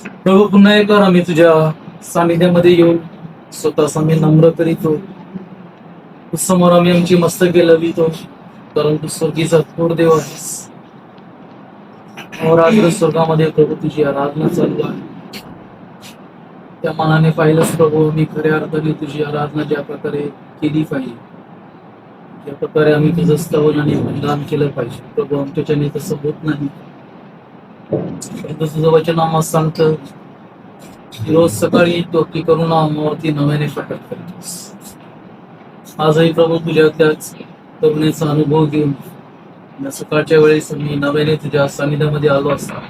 प्रभू, पुन्हा एकदा आम्ही तुझ्या सानिध्यामध्ये येऊन स्वतःच आम्ही नम्र करीतो. समोर आम्ही आमची मस्तके लवितो, कारण तू स्वर्गीचा थोर देव आहेस. रात्र स्वर्गामध्ये प्रभू तुझी आराधना चालू आहे. त्या मनाने पाहिलंच प्रभू, मी खऱ्या अर्थाने तुझी आराधना ज्या प्रकारे केली पाहिजे, ज्या प्रकारे आम्ही तुझं स्तवन आणि वंदन केलं पाहिजे. प्रभू, आमच्याच्याने तसं होत नाही. तुझं वचन आम्हाला सांगतं, रोज सकाळी तो की करुणा आम्हावरती नव्याने प्रकट करतोस. आजही प्रभू तुझ्या त्याच करुणेचा अनुभव घेऊन सकाळच्या वेळेस मी नव्याने तुझ्या सानिध्यामध्ये आलो असता.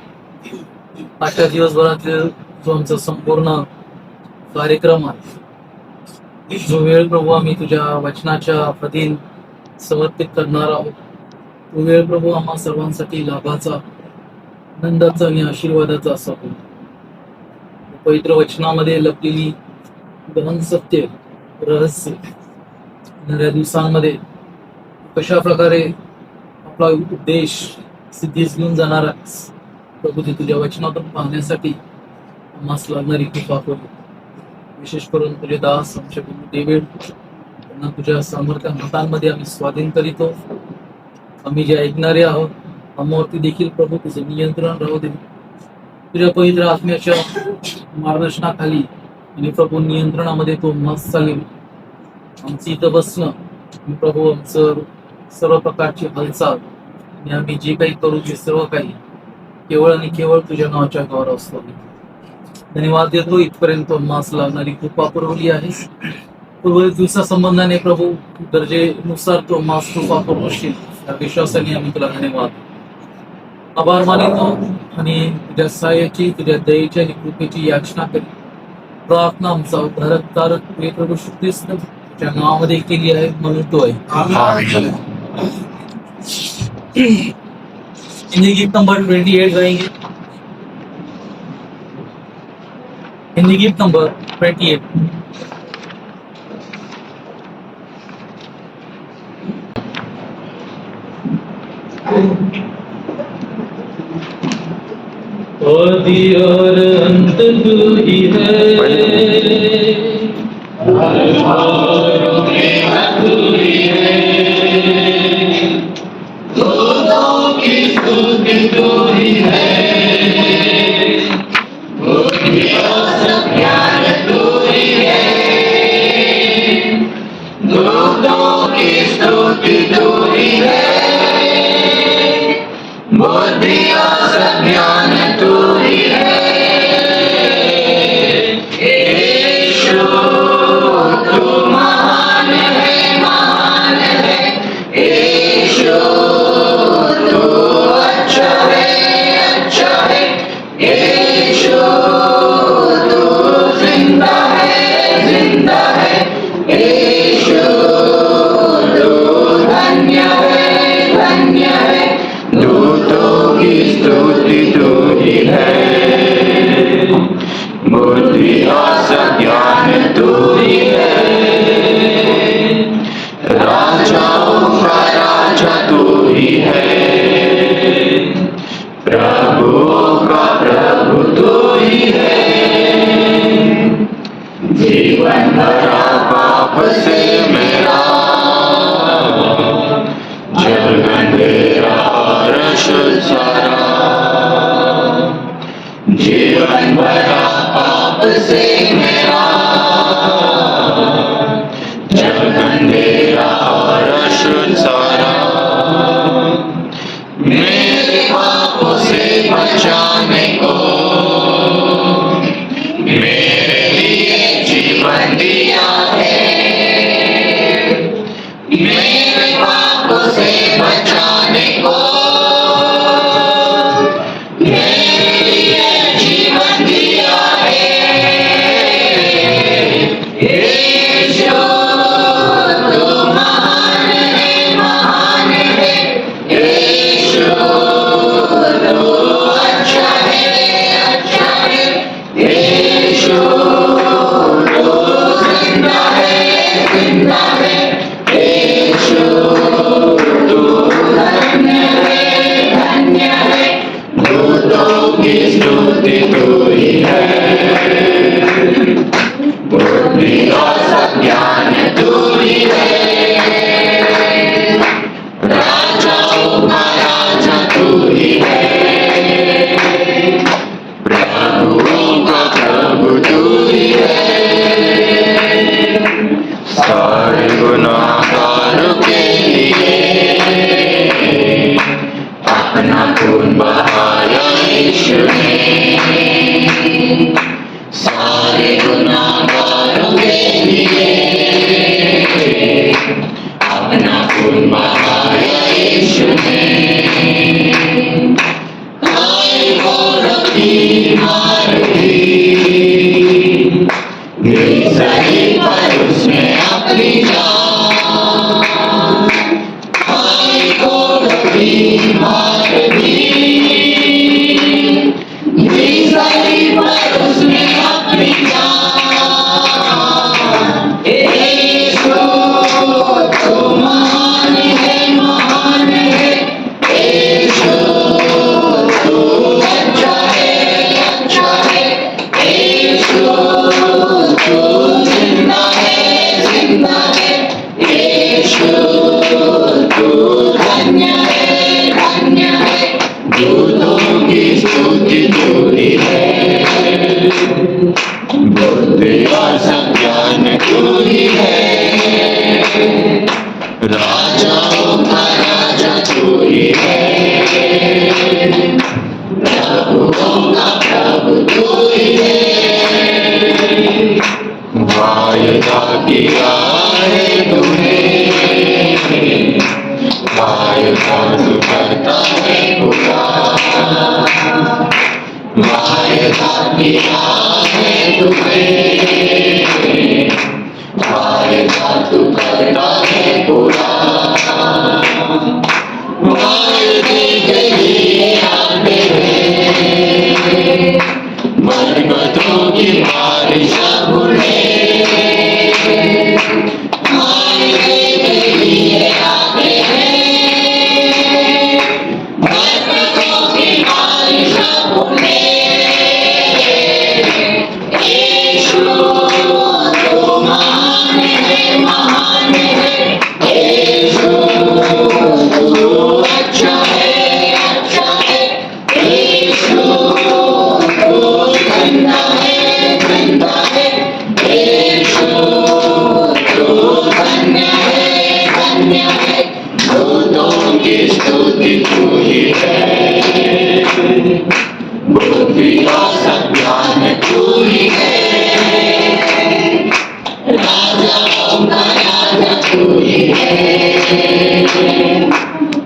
आजच्या दिवसभरातले जो आमचा संपूर्ण कार्यक्रम आहे, जो वेळ प्रभू आम्ही तुझ्या वचनाच्या अधीन समर्पित करणार आहोत, तो वेळ प्रभू आम्हा सर्वांसाठी लाभाचा, आनंदाचा आणि आशीर्वादाचा असावा. पवित्र वचनामध्ये लपलेली गहन सत्य, रहस्य येणाऱ्या दिवसांमध्ये कशा प्रकारे आपला उद्देश सिद्धीस घेऊन जाणार आहेस प्रभू, ते तुझ्या वचनातून पाहण्यासाठी आम्हास लागणारी कृपा करू. विशेष करून तुझे दास आमच्या डेव्हिड त्यांना तुझ्या सामर्थ्य हातांमध्ये आम्ही स्वाधीन करीतो. आम्ही जे ऐकणारे आहोत, आम्हावरती देखील प्रभू तुझे नियंत्रण राहू दे. तुझ्या पवित्र आत्म्याच्या मार्गदर्शनाखाली आणि प्रभू नियंत्रणामध्ये तो मस्त चालेल. आमची इथं बसणं प्रभू, आमचं सर्व प्रकारची हालचाल आणि आम्ही जे काही करू ते सर्व काही केवळ आणि केवळ तुझ्या नावाच्या गौरव असतो. धन्यवाद देतो, इथपर्यंत मास लागणारी कृपा पुरवली आहेस. पूर्व दिवसासंबंधाने प्रभू गरजेनुसार तो मास कृपा पुरवशील या विश्वासाने आम्ही तुला धन्यवाद आभार मानितो आणि तुझ्या सहाय्याची, तुझ्या दयेची आणि कृपेची याचना करी. प्रार्थना आमचा उद्धारक तारक प्रभू श्री ख्रिस्त तुझ्या नावामध्ये केली आहे म्हणून तो आहे. हिंदी गीत नंबर 28 गाएंगे. हिंदी गीत नंबर 28. आदि और अंत तू ही है, तू ही है, दोनों की स्तुति तू ही है, सब ज्ञान तू ही है, दोनों की स्तुति तू ही है, बुद्धि और सब ज्ञान तू ही है. यीशु तू महान है, यीशु तू अच्छा है, यीशु तू जिंदा है, यीशु तू धन्य है, दूतों की स्तुति तू ही है, बुद्धि और सब ज्ञान तू ही है, राजाओं का राजा तू ही है, प्रभुओं का प्रभु तू ही है, जीवन भरा पाप से मेरा जग अंधेरा और अशुद्ध सारा, जीवन भरा पाप से मेरा जग अंधेरा और अशुद्ध सारा, मेरे पापों से बचाने को मेरे लिए जीवन दिया है, मेरे पापों से बचाने को मेरे लिए जीवन दिया है. यीशु तू महान है, यीशु तू अच्छा है, स्तुति तू ही है, बुद्धि और सब ज्ञान तू ही है, राजाओं का राजा तू ही है, प्रभुओं का प्रभु तू ही है, सारे गुनाहगारों के लिए अपना खून बहाया यीशु ने, सारे गुनाहगारों के लिए अपना खून बहाया यीशु ने, आए वो रखी मार दी सही पर उसने अपनी जान, आए वो रखी मार दी सही पर उसने अपनी जान, यीशु तू महान है, यीशु तू अच्छा है, यीशु तू जिंदा है, यीशु तू धन्य है, दूतों की स्तुति तू ही है, बुद्धि और सब ज्ञान तू ही है, राजाओं का राजा तू ही है, प्रभुओं का प्रभु तू ही है, वायदा किया है तूने, वायदा तू करता है पूरा, वायदा किया है तूने, वायदा तू करता है पूरा, वायदे के लिए आते हैं, बरकतों की बारिश भूले, वायदे के लिए आते हैं, बरकतों की बारिश भूले, यीशु तू महान है, यीशु तू अच्छा है, यीशु तू जिंदा है, यीशु तू धन्य है, दूतों की स्तुति तू ही है, बुद्धि और सब ज्ञान तू ही है, राजाओं का राजा तू ही है,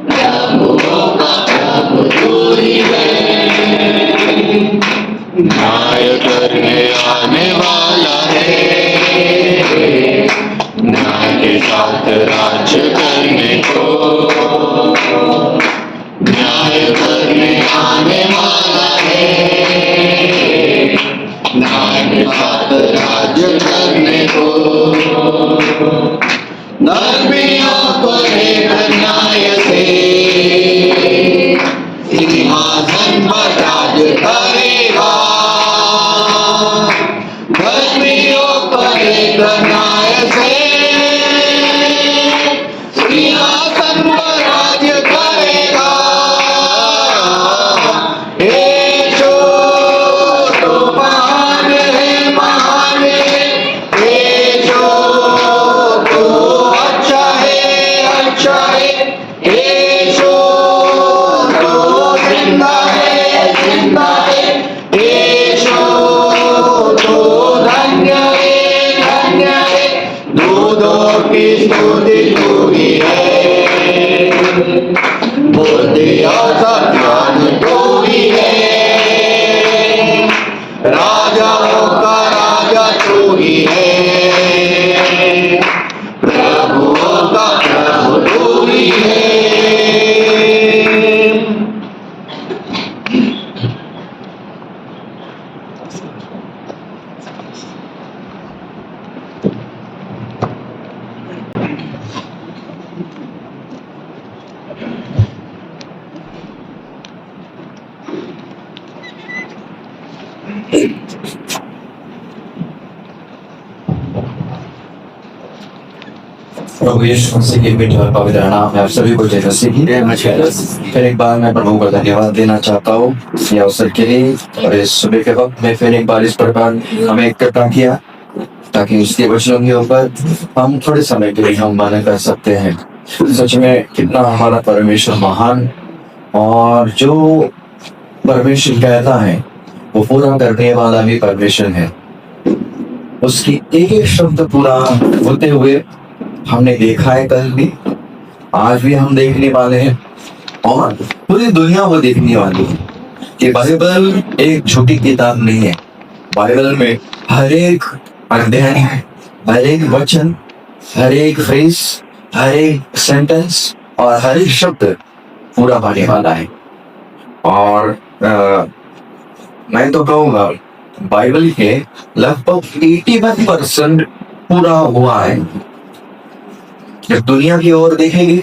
प्रभुओं का प्रभु तू ही है, न्याय करने आने वाला है, न्याय के साथ राज्य करने को, न्याय करने आने वाला है, न्याय के साथ राज्य करने को, धर्मियों को लेकर न्याय से सिंहासन पर राज करेगा, धर्मियों को लेकर न्याय से सिंहासन पर राज करेगा, यीशु तू महान है, यीशु तू अच्छा है, यीशु तू जिंदा है, प्रभु यीशु मसीह के बेटे और पवित्र नाम में आप सभी को जय मसीह की। फिर एक बार मैं प्रभु को धन्यवाद देना चाहता हूँ इस अवसर के लिए, और इस सुबह के वक्त में फिर एक बार इस प्रकार हमें इकट्ठा किया ताकि उसके वचनों के ऊपर हम थोड़े समय के लिए हम मनन कर सकते हैं। सच में कितना हमारा परमेश्वर महान, और जो परमेश्वर कहता है वो पूरा करने वाला भी परमेश्वर है। उसकी एक एक शब्द पूरा होते हुए हमने देखा है, कल भी, आज भी हम देखने वाले हैं, और पूरी दुनिया वो देखने वाली है कि बाइबल एक छोटी किताब नहीं है। बाइबल में हर एक अध्याय, हर एक वचन, हर एक फ्रेज, हर एक सेंटेंस और हर एक शब्द पूरा पाने वाला है। और मैं तो कहूँगा बाइबल के लगभग 81% पूरा हुआ है। जब दुनिया की ओर देखेंगे,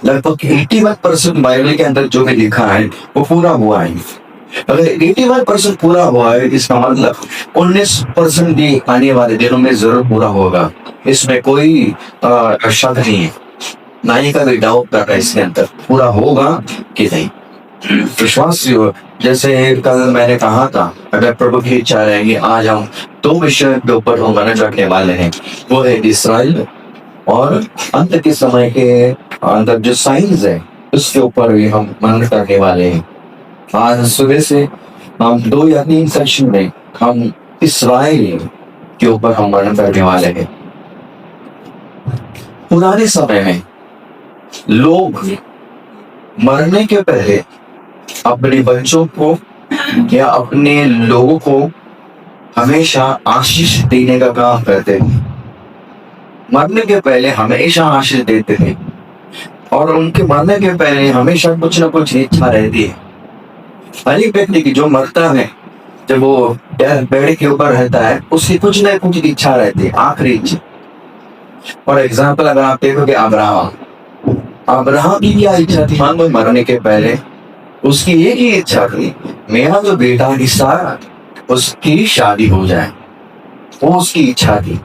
लगभग 81% बाइबल के अंदर जो भी लिखा है वो पूरा हुआ है। अगर 81% पूरा हुआ है, इसका मतलब 19% भी आने वाले दिनों में जरूर पूरा होगा। इसमें कोई शक नहीं है, ना ही का कोई डाउट कर रहा है इसके अंदर पूरा होगा कि नहीं। विश्वास जैसे कल मैंने कहा था, अगर प्रभु की इच्छा रहेगी आज हम 2 विषय के ऊपर हम मनन रखने वाले हैं। वो है इस्राएल, और अंत के समय के अंदर जो साइंस है उसके ऊपर भी हम मनन करने वाले हैं। आज सुबह से हम 2 या 3 सेक्शन में हम इस्राएल के ऊपर हम मनन करने वाले हैं। पुराने समय में लोग मरने के पहले अपने बच्चों को या अपने लोगों को हमेशा आशीष देने का काम करते थे। मरने के पहले हमेशा आशीष देते थे, और उनके मरने के पहले हमेशा कुछ ना कुछ इच्छा रहती है। हर एक व्यक्ति की जो मरता है, जब वो बेड के ऊपर रहता है, उसकी कुछ ना कुछ इच्छा रहती है, आखिरी इच्छा। फॉर एग्जाम्पल अगर आप देखोगे अब्राहम की क्या इच्छा थी? मान लो मरने के पहले उसकी एक ही इच्छा थी, मेरा जो बेटा इसहाक, उसकी शादी हो जाए। वो उसकी इच्छा थी,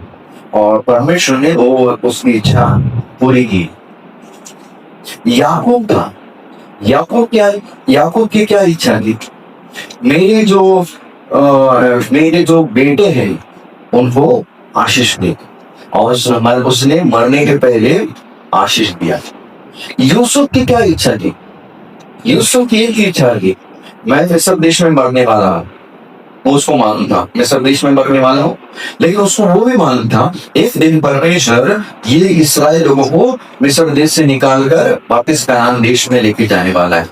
और परमेश्वर ने वो उसकी इच्छा पूरी की। याकूब की क्या इच्छा थी? मेरे जो बेटे हैं उनको आशीष दे, और उसने मरने के पहले आशीष दिया। यूसुफ की क्या इच्छा थी? यूसुफ की एक ही इच्छा थी, मैं मिस्र देश में मरने वाला हूँ। उसको मालूम था मिस्र देश में मरने वाला हूँ, लेकिन उसको वो भी मालूम था एक दिन परमेश्वर ये इस्राएल लोगों को मिस्र देश से निकालकर वापस कनान देश में लेके जाने वाला है।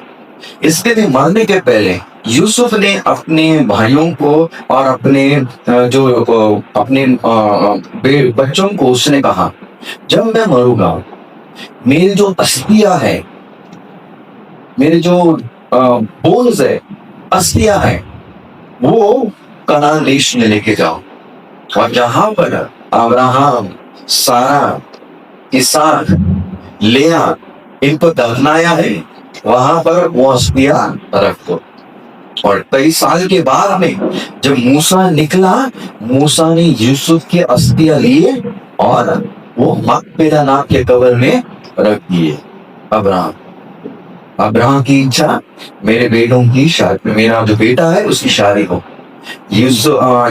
इसके लिए मरने के पहले यूसुफ ने अपने भाइयों को और अपने बच्चों को उसने कहा, जब मैं मरूंगा मेरी जो अस्थियां है, मेरे जो बोन्स है, अस्थियां है, वो कनान देश में लेके जाओ, और जहां पर अब्राहम, सारा, इसहाक, लेया इनको दफनाया है, वहां पर वो अस्थियां रख दो। और 23 साल के बाद में जब मूसा निकला, मूसा ने यूसुफ की अस्थियां लिए और वो मकपेला नाम के कब्र में रख दिए। अब्राहम की इच्छा, मेरे बेटों की शादी, मेरा जो बेटा है उसकी शादी हो।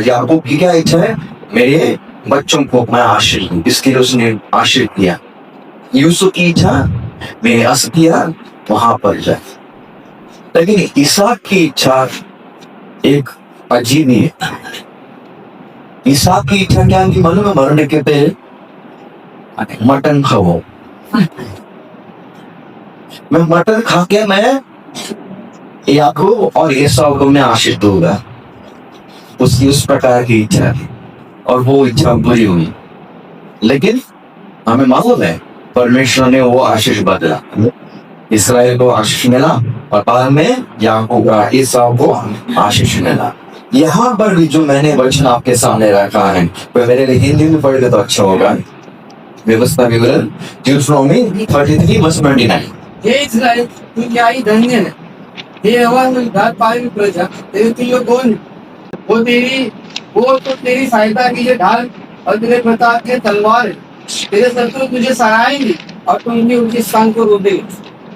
याकूब की क्या इच्छा है? मेरे बच्चों को मैं आशीष दूं, इसके लिए उसने आशीष दिया। यूसुफ की इच्छा, मेरे अस्थियां वहां पर जाए। लेकिन इसहाक की इच्छा एक अजीब ही है। इसहाक की इच्छा क्या है? मालूम है? मरने के पहले मटन खाओ, मैं मटन खा के मैं याकूब और एसाव को मैं आशीष दूंगा। उसकी उस प्रकार की इच्छा थी, और वो इच्छा पूरी हुई। लेकिन हमें मालूम है परमेश्वर ने वो आशीष बदला, इसराइल को आशीष मिला, और बाद में याकूब एसाव को आशीष मिला। यहाँ पर भी जो मैंने वचन आपके सामने रखा है, वो मेरे लिए हिंदी में पढ़ तो अच्छा होगा। व्यवस्था विवरण ड्यूटरोनॉमी 33:29। हे इस्राएल, तू क्या ही धन्य है। हे यहोवा तुझी दात पावेली प्रजा, तेरे तुल्य कोण? वो तो तेरी सहायता की ये ढाल और तेरे प्रताप के तलवार है। तेरे शत्रु तुझे सराहेंगे और तू उनके स्थान को रोदेगा।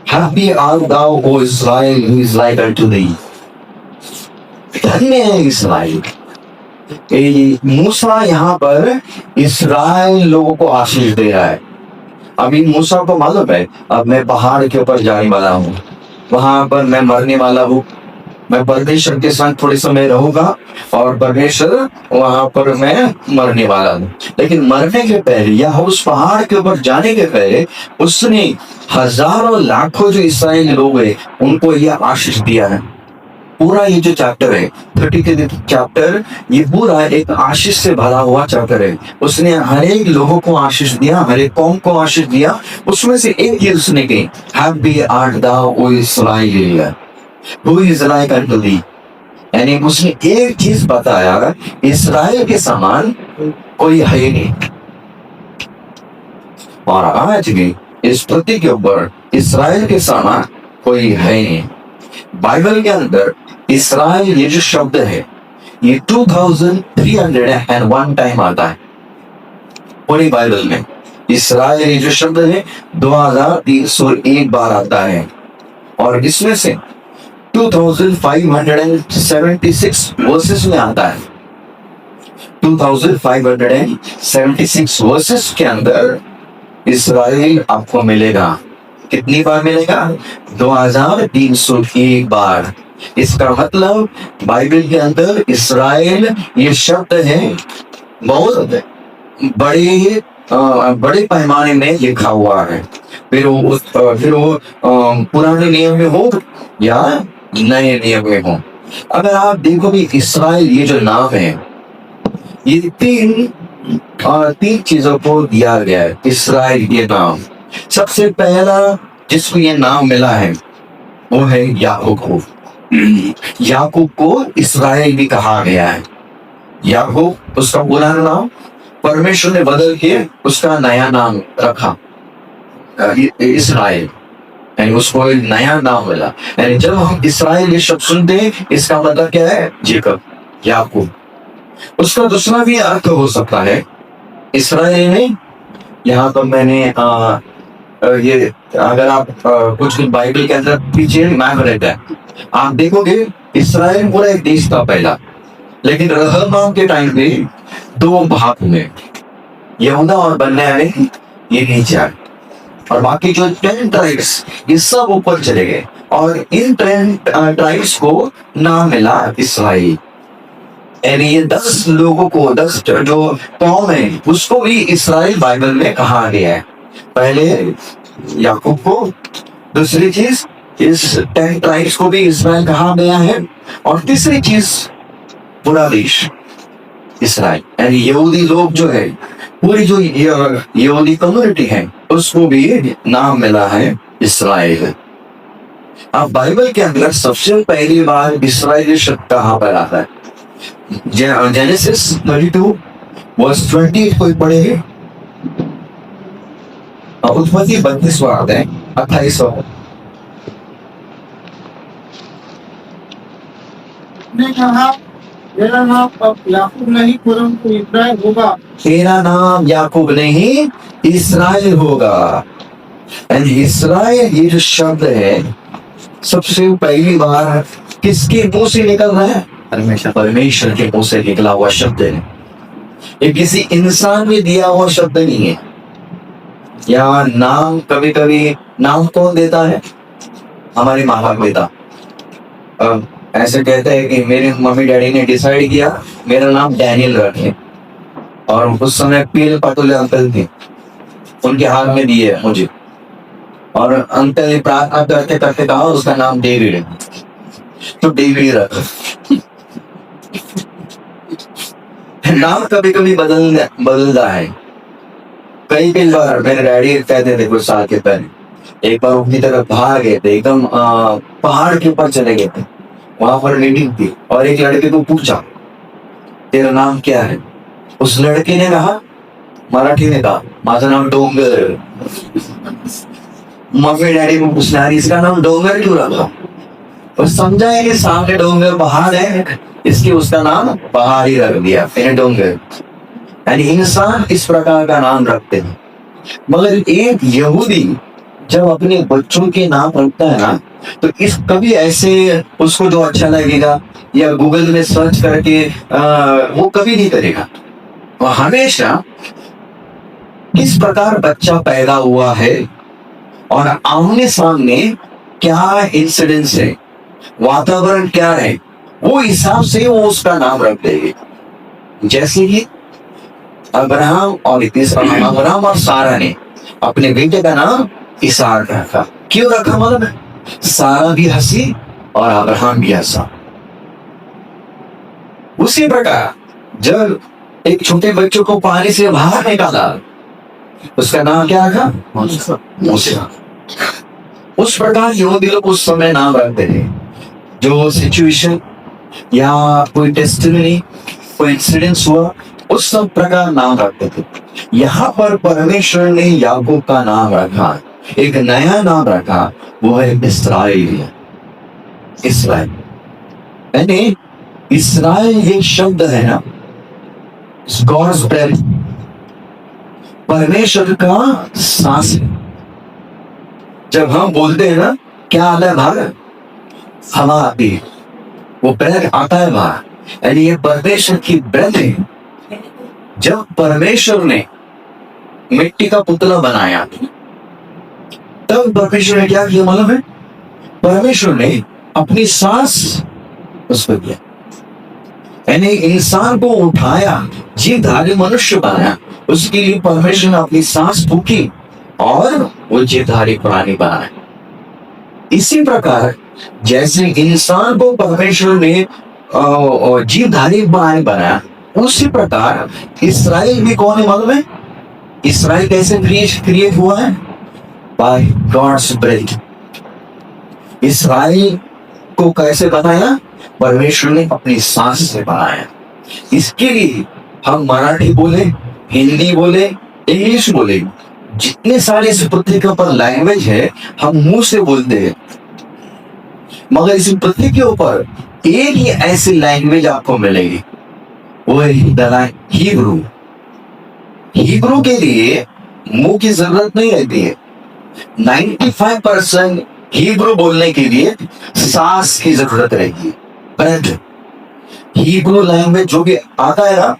Happy art thou, O Israel, who is like unto thee. धन्य है इसराइल। मूसा यहाँ पर इसराइल लोगों को आशीष दे रहा है। अभी मूसा को मालूम है अब मैं पहाड़ के ऊपर जाने वाला हूँ, वहां पर मैं मरने वाला हूँ, मैं परमेश्वर के साथ थोड़े समय रहूंगा और परमेश्वर वहां पर मैं मरने वाला हूँ। लेकिन मरने के पहले या उस पहाड़ के ऊपर जाने के पहले उसने हजारों लाखों जो इसराइली लोग हैं उनको यह आशीष दिया है। पूरा ये जो चैप्टर है 30 के चैप्टर, ये पूरा एक आशीष से भरा हुआ चैप्टर है। उसने हर एक लोगों को आशीष दिया, हर एक कौम को आशीष दिया। उसमें से एक चीज उसने कही, happy art thou, O Israel, who is like unto thee। यानी उसने एक चीज बताया, इसराइल के समान कोई है नहीं। और आज भी इस पृथ्वी के ऊपर इसराइल के समान कोई है नहीं। बाइबल के अंदर इसराइल ये जो शब्द है ये 2301 टाइम आता है पूरी बाइबल में। इसराइल ये जो शब्द है 2301 बार आता है और इसमें से 2576 वर्सेस में आता है। 2576 वर्सेस के अंदर इसराइल आपको मिलेगा। कितनी बार मिलेगा? 2301 बार। इसका मतलब बाइबल के अंदर इसराइल ये शब्द है बहुत बड़े पैमाने में लिखा हुआ है। फिर वो पुराने नियम में हो या नए नियम में हो। अगर आप देखोगे इसराइल ये जो नाम है ये तीन चीजों को दिया गया है। इसराइल ये नाम सबसे पहला जिसको ये नाम मिला है वो है याकूब को। याकूब को इसराइल भी कहा गया है। याकूब उसका पुराना नाम, परमेश्वर ने बदल के उसका नया नाम रखा इसराइल, यानी उसको एक नया नाम मिला। यानी जब हम इसराइल ये शब्द सुनते हैं इसका मतलब क्या है? जेकब, याकूब। उसका दूसरा भी अर्थ हो सकता है इसराइल में। यहाँ पर मैंने ये अगर आप कुछ बाइबल के अंदर पीछे मैप रहता है आप देखोगे इसराइल पूरा एक देश था पहला, लेकिन रहबाम के टाइम पे दो भाग हुए, यहूदा और बन्यामीन ये नीचे आए और बाकी जो 10 ट्राइब्स ये सब ऊपर चले गए और इन 10 ट्राइब्स को नाम मिला इसराइल। यानी ये 10 लोगों को 10 जो कौम है उसको भी इसराइल बाइबल में कहा गया है। पहले याकूब को, दूसरी चीज इस 10 ट्राइब्स को भी इसराइल कहा गया है और तीसरी चीज पूरा देश इसराइल, यानी यहूदी लोग जो है पूरी जो यहूदी कम्युनिटी है उसको भी नाम मिला है इसराइल। अब बाइबल के अंदर सबसे पहली बार इसराइल शब्द कहाँ पर आता है? जेनेसिस 32 वर्स 20 कोई पढ़ेगा? उत्पत्ति 32वां अध्याय 28वां। ने कहा मेरा नाम अब याकूब नहीं परंतु इस्राएल होगा। तेरा नाम याकूब नहीं इसराइल होगा। इसराइल ये जो शब्द है सबसे पहली बार किसके मुंह से निकल रहा है? परमेश्वर के मुंह से निकला हुआ शब्द है। ये किसी इंसान में दिया हुआ शब्द नहीं है। या नाम कभी कभी नाम कौन देता है? हमारे माँ बाप देता। ऐसे कहते हैं कि मेरे मम्मी डैडी ने डिसाइड किया मेरा नाम डैनियल रखे और उस समय पील पटोले अंकल थे, उनके हाथ में दिए मुझे और अंकल ने प्रार्थना करते करते कहा उसका नाम डेविड है तो डेविड रखा। नाम कभी कभी बदलता है। कई बार मेरे डैडी कहते थे कुछ साल के पहले एक बार अपनी तरफ बाहर गए थे, एकदम पहाड़ के ऊपर चले गए थे, वहां पर मीटिंग थी और एक लड़के को पूछा तेरा नाम क्या है? उस लड़के ने कहा, मराठी में कहा माझा नाम डोंगर। मम्मी डैडी को पूछना इसका नाम डोंगर क्यों रखा? और समझा है कि सामने डोंगर पहाड़ है इसके उसका नाम पहाड़ी रख दिया, फेनेडोंगर। यानी इंसान इस प्रकार का नाम रखते हैं। मगर एक यहूदी जब अपने बच्चों के नाम रखता है ना, तो इस कभी ऐसे उसको जो अच्छा लगेगा या गूगल में सर्च करके वो कभी नहीं करेगा। वो हमेशा किस प्रकार बच्चा पैदा हुआ है और आमने सामने क्या इंसिडेंस है, वातावरण क्या है, वो हिसाब से वो उसका नाम रख देंगे। जैसे कि अब्राहम और सारा ने अपने बेटे का नाम इसहाक रखा। क्यों रखा? मतलब सारा भी हंसी और अब्राहम भी हंसा। उसी प्रकार जब एक छोटे बच्चों को पानी से बाहर निकाला, उसका नाम क्या रखा? मूसा। उस प्रकार यहूदी लोग उस समय नाम रखते थे। जो सिचुएशन या कोई टेस्टिमनी, कोई इंसिडेंस हुआ, उस सब प्रकार नाम रखते थे। यहाँ पर परमेश्वर ने याकूब का नाम रखा, एक नया नाम रखा, वो है इस्राएल। इस्राएल यानी इस्राएल ये शब्द है ना, गॉड्स ब्रेथ, परमेश्वर का सांस है। जब हम बोलते हैं ना, क्या आता है बाहर? हवा आती है, वो ब्रेथ आता है बाहर, यानी ये परमेश्वर की ब्रेथ है। जब परमेश्वर ने मिट्टी का पुतला बनाया, तब परमेश्वर ने क्या किया मालूम है? परमेश्वर ने अपनी सांस उस पर दिया, यानी इंसान को उठाया, जीवधारी मनुष्य बनाया। उसके लिए परमेश्वर ने अपनी सांस फूकी और वो जीवधारी प्राणी बनाया। इसी प्रकार जैसे इंसान को परमेश्वर ने जीवधारी प्राणी बनाया, उसी प्रकार इस्राएल भी कौन है मालूम है? इस्राएल कैसे क्रिएट हुआ है? By God's breath. इस्राएल को कैसे बनाया? परमेश्वर ने अपनी सांस से बनाया। इसके लिए हम मराठी बोले, हिंदी बोले, इंग्लिश बोले, जितने सारे इस पृथ्वी के ऊपर लैंग्वेज है, हम मुंह से बोलते हैं, मगर इस पृथ्वी के ऊपर एक ही ऐसी लैंग्वेज आपको मिलेगी, वो है हिब्रू। हिब्रू के लिए मुंह की जरूरत नहीं रहती है। 95% हिब्रू बोलने के लिए सांस की जरूरत रहेगी। परंतु हिब्रू लैंग्वेज जो भी आता है ना,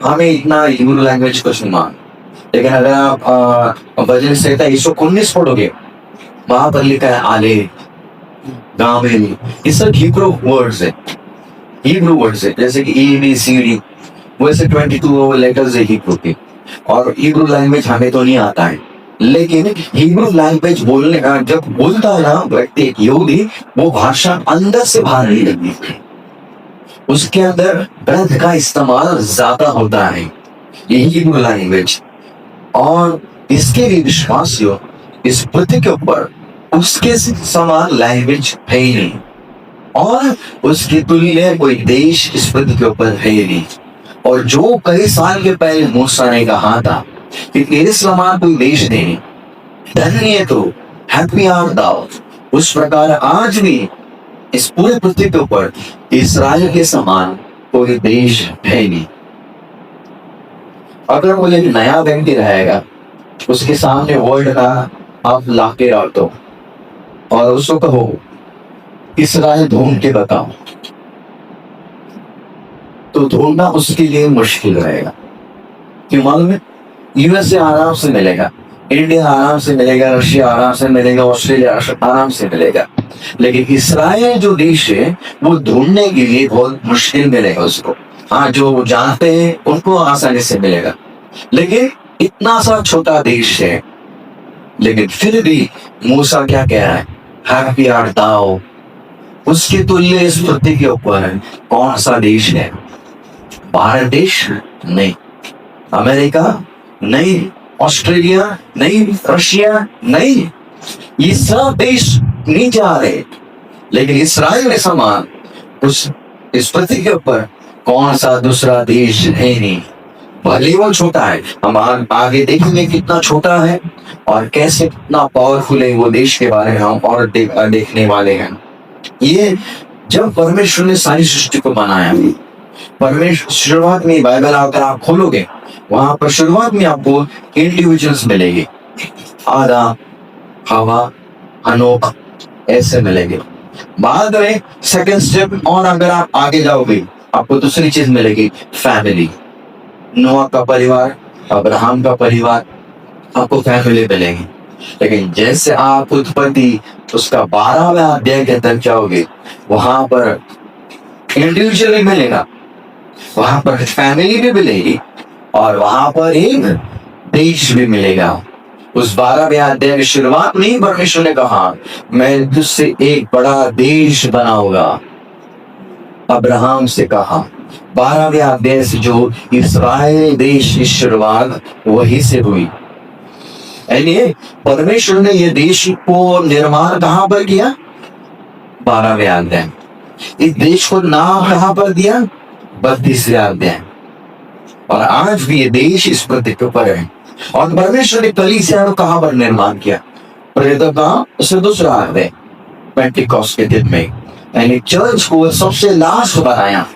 हमें इतना हिब्रू लैंग्वेज कुछ नहीं मान। लेकिन अगर आप भजन संहिता 119 पढ़ोगे, वहां पर लिखा है आले, गामेल, ये सब हिब्रू वर्ड्स है। हिब्रू वर्ड्स है, जैसे कि ABCD, वैसे 22 लेटर्स है हिब्रू के। और हिब्रू लैंग्वेज हमें तो नहीं आता है, लेकिन हिब्रू लैंग्वेज बोलने जब बोलता है ना व्यक्ति यहूदी, वो भाषा अंदर से बाहर नहीं लगती, उसके अंदर ब्रेथ का इस्तेमाल ज्यादा होता है, ये हिब्रू लैंग्वेज। और इसके लिए विश्वासियों, इस पृथ्वी के ऊपर उसके समान लैंग्वेज है ही नहीं, और उसकी तुल्य कोई देश इस पृथ्वी के ऊपर है ही नहीं। और जो कई साल के पहले मूसा ने कहा था कि तेरे समान कोई देश नहीं, धन्य तो हैप्पी आर दाओ, उस प्रकार आज भी इस पूरे पृथ्वी के ऊपर इस्राएल के समान कोई देश है नहीं। अगर कोई एक नया व्यक्ति रहेगा, उसके सामने वर्ल्ड का आप लाके रख दो और उसको कहो इस्राएल ढूंढ के बताओ, तो ढूंढना उसके लिए मुश्किल रहेगा। क्यों मालूम है? USA आराम से मिलेगा, इंडिया आराम से मिलेगा, रशिया आराम से मिलेगा, ऑस्ट्रेलिया आराम से मिलेगा, लेकिन इस्राएल जो देश है वो ढूंढने के लिए बहुत मुश्किल मिलेगा उसको। हाँ, जो जानते हैं उनको आसानी से मिलेगा, लेकिन इतना सा छोटा देश है। लेकिन फिर भी मूसा क्या कह रहा है? हैप्पी आर दाओ, उसके तुल्य इस पृथ्वी के ऊपर कौन सा देश है? भारत देश नहीं, अमेरिका नहीं, ऑस्ट्रेलिया नहीं, रशिया नहीं, ये सब देश नहीं जा रहे, लेकिन इस्राएल के समान उस इस पृथ्वी के ऊपर कौन सा दूसरा देश है नहीं। भले वो छोटा है, हम आगे देखेंगे कितना छोटा है और कैसे कितना पावरफुल है वो देश के बारे में हम और देखने वाले हैं। ये जब परमेश्वर ने सारी सृष्टि को बनाया, परमेश्वर शुरुआत में बाइबल अगर आप खोलोगे वहां पर शुरुआत में आपको इंडिविजुअल्स मिलेंगे, आदम, हवा, हनोक, ऐसे मिलेंगे। बाद में सेकंड स्टेप और अगर आप आगे जाओगे आपको दूसरी चीज मिलेगी, फैमिली, नोआ का परिवार, अब्राहम का परिवार, आपको फैमिली मिलेगी। लेकिन जैसे आप उत्पत्ति उसका 12वें अध्याय के अंदर जाओगे वहां पर इंडिविजुअली मिलेगा, वहां पर फैमिली भी मिलेगी और वहां पर एक देश भी मिलेगा। उस 12वें अध्याय की शुरुआत में ही परमेश्वर ने कहा मैं तुझसे एक बड़ा देश बनाऊंगा। अब्राहम से कहा 12वें अध्याय से जो इस्राएल देश की शुरुआत वही से हुई। यानी परमेश्वर ने ये देश को निर्माण कहां पर किया, 12वें अध्याय। इस देश को नाम कहां पर दिया, 32वें अध्याय। और आज भी ये देश इस पृथ्वी के ऊपर है। और परमेश्वर ने कलीसिया को कहां पर निर्माण किया, प्रेरितों का उससे दूसरा अध्याय, पेंटिकॉस्ट के दिन में। यानी चर्च को सबसे लास्ट बनाया,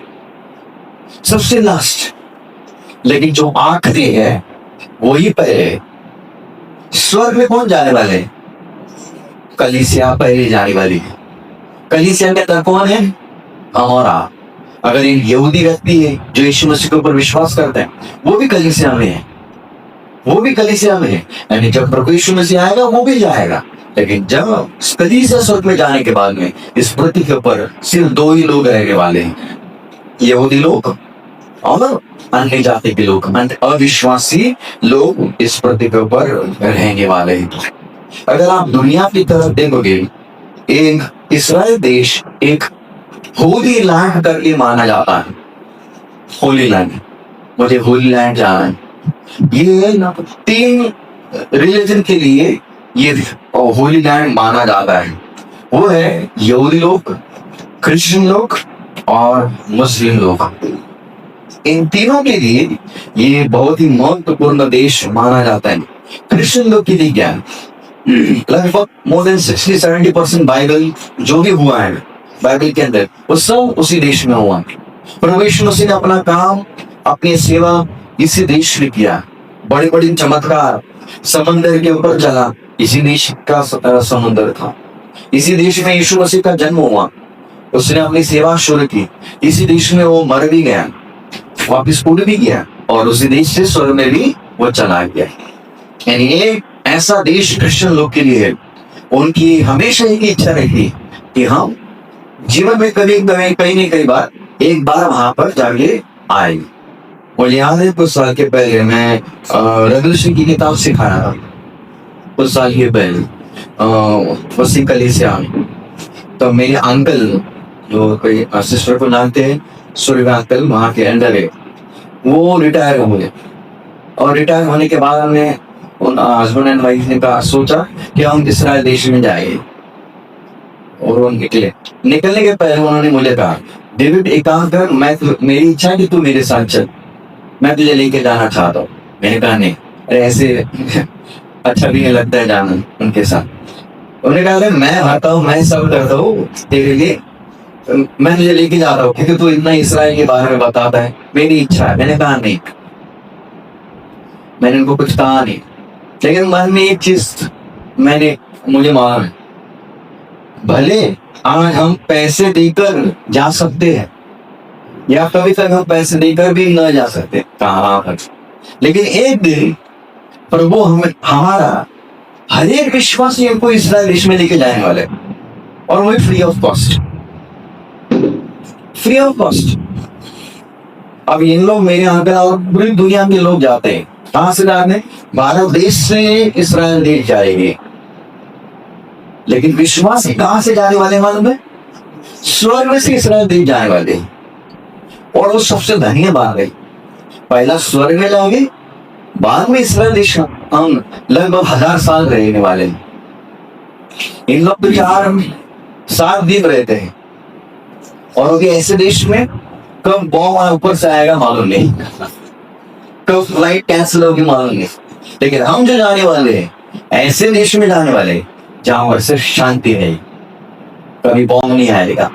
सबसे लास्ट, लेकिन जो आखिरी है वही पहले। स्वर्ग में कौन जाने वाले, कलीसिया पहले जाने वाली है। कलीसिया के अंदर कौन है, हमारा। अगर एक यहूदी व्यक्ति है जो यीशु मसीह के ऊपर विश्वास करते हैं वो भी कलीसिया में है, वो भी कलीसिया में है। यानी जब प्रभु यीशु मसीह आएगा वो भी जाएगा। लेकिन जब कलीसिया स्वर्ग में जाने के बाद में इस पृथ्वी के ऊपर सिर्फ दो ही लोग रहने वाले हैं, यहूदी लोग और अन्य जाति के लोग, अविश्वासी लोग इस पृथ्वी के ऊपर रहने वाले हैं। अगर आप दुनिया की तरफ देखोगे, एक इस्राएल देश एक होली लैंड करके माना जाता है। होली लैंड, मुझे होली लैंड जाना है। ये 3 रिलीजन के लिए ये होली लैंड माना जाता है। वो है यहूदी लोग, क्रिश्चियन लोग और मुस्लिम लोग। इन तीनों के लिए ये बहुत ही महत्वपूर्ण देश माना जाता है। क्रिश्चियन लोग के लिए क्या, लगभग मोर देन 60-70% बाइबल जो भी हुआ है बाइबल के अंदर वो सब उसी देश में हुआ। प्रभु यीशु मसीह ने अपना काम, अपनी सेवा इसी देश में किया। बड़े बड़े चमत्कार, समंदर के ऊपर चला, इसी देश का समुद्र था। इसी देश में यीशु मसीह का जन्म हुआ, उसने अपनी सेवा शुरू की। इसी देश में वो मर भी गया, वापिस उड़ भी गया और उसी देश से स्वर्ग में भी वो चला गया। यानी ये ऐसा देश क्रिश्चियन लोग के लिए है। उनकी हमेशा एक इच्छा रहती कि हम जीवन में कभी कहीं नहीं कई बार एक बार वहां पर जाके आए। और याद है कुछ साल के पहले मैं रेवल्यूशन की किताब सिखाया था, कुछ साल के पहले वसी कलीसिया में। तो मेरे अंकल जो कोई सिस्टर को जानते हैं, सूर्य अंकल, वहां के अंडर है, वो रिटायर हो गए। और रिटायर होने के बाद हमने उन हस्बैंड एंड वाइफ ने कहा, सोचा कि हम इस्राएल देश में जाएंगे। और वो निकलने के पहले उन्होंने मुझे कहा, डेविड एक काम कर, मेरी इच्छा है कि तू मेरे साथ चल, मैं तुझे लेके जाना चाहता हूँ। मैंने कहा नहीं, अरे ऐसे अच्छा भी नहीं लगता है जाना उनके साथ। उन्होंने कहा अरे मैं आता हूँ, मैं सब करता हूँ तेरे लिए, मैं तुझे लेके जा रहा हूँ क्योंकि तू इतना इस्राएल के बारे में बताता है, मेरी इच्छा है। मैंने कहा नहीं, मैंने उनको कुछ कहा नहीं, लेकिन मन में एक चीज मुझे मालूम है, भले आज हम पैसे देकर जा सकते हैं या कभी तक हम पैसे देकर भी न जा सकते कहाँ, लेकिन एक दिन प्रभु हमारा हर एक विश्वासी हमको इस्राएल देश में लेके जाने वाले, और वो free of cost, free of cost. अब इन लोग मेरे यहाँ पे और पूरी दुनिया के लोग जाते हैं, कहां से जाते हैं, भारत देश से इस्राएल देश जाएंगे। लेकिन विश्वासी कहां से जाने वाले मालूम है, स्वर्ग में से इस्राएल देश जाने वाले। और वो सबसे धन्य बात है, पहला स्वर्ग में जाओगे, बाद में इस्राएल देश हम लगभग 1000 साल रहने वाले हैं। इन लोग तो 4-7 दिन रहते हैं, और वो भी ऐसे देश में कब बॉम्ब ऊपर से आएगा मालूम नहीं, कब फ्लाइट कैंसिल होगी मालूम नहीं। लेकिन हम जो जाने वाले हैं ऐसे देश में जाने वाले जहां पर सिर्फ शांति है, कभी बॉम्ब नहीं आएगा,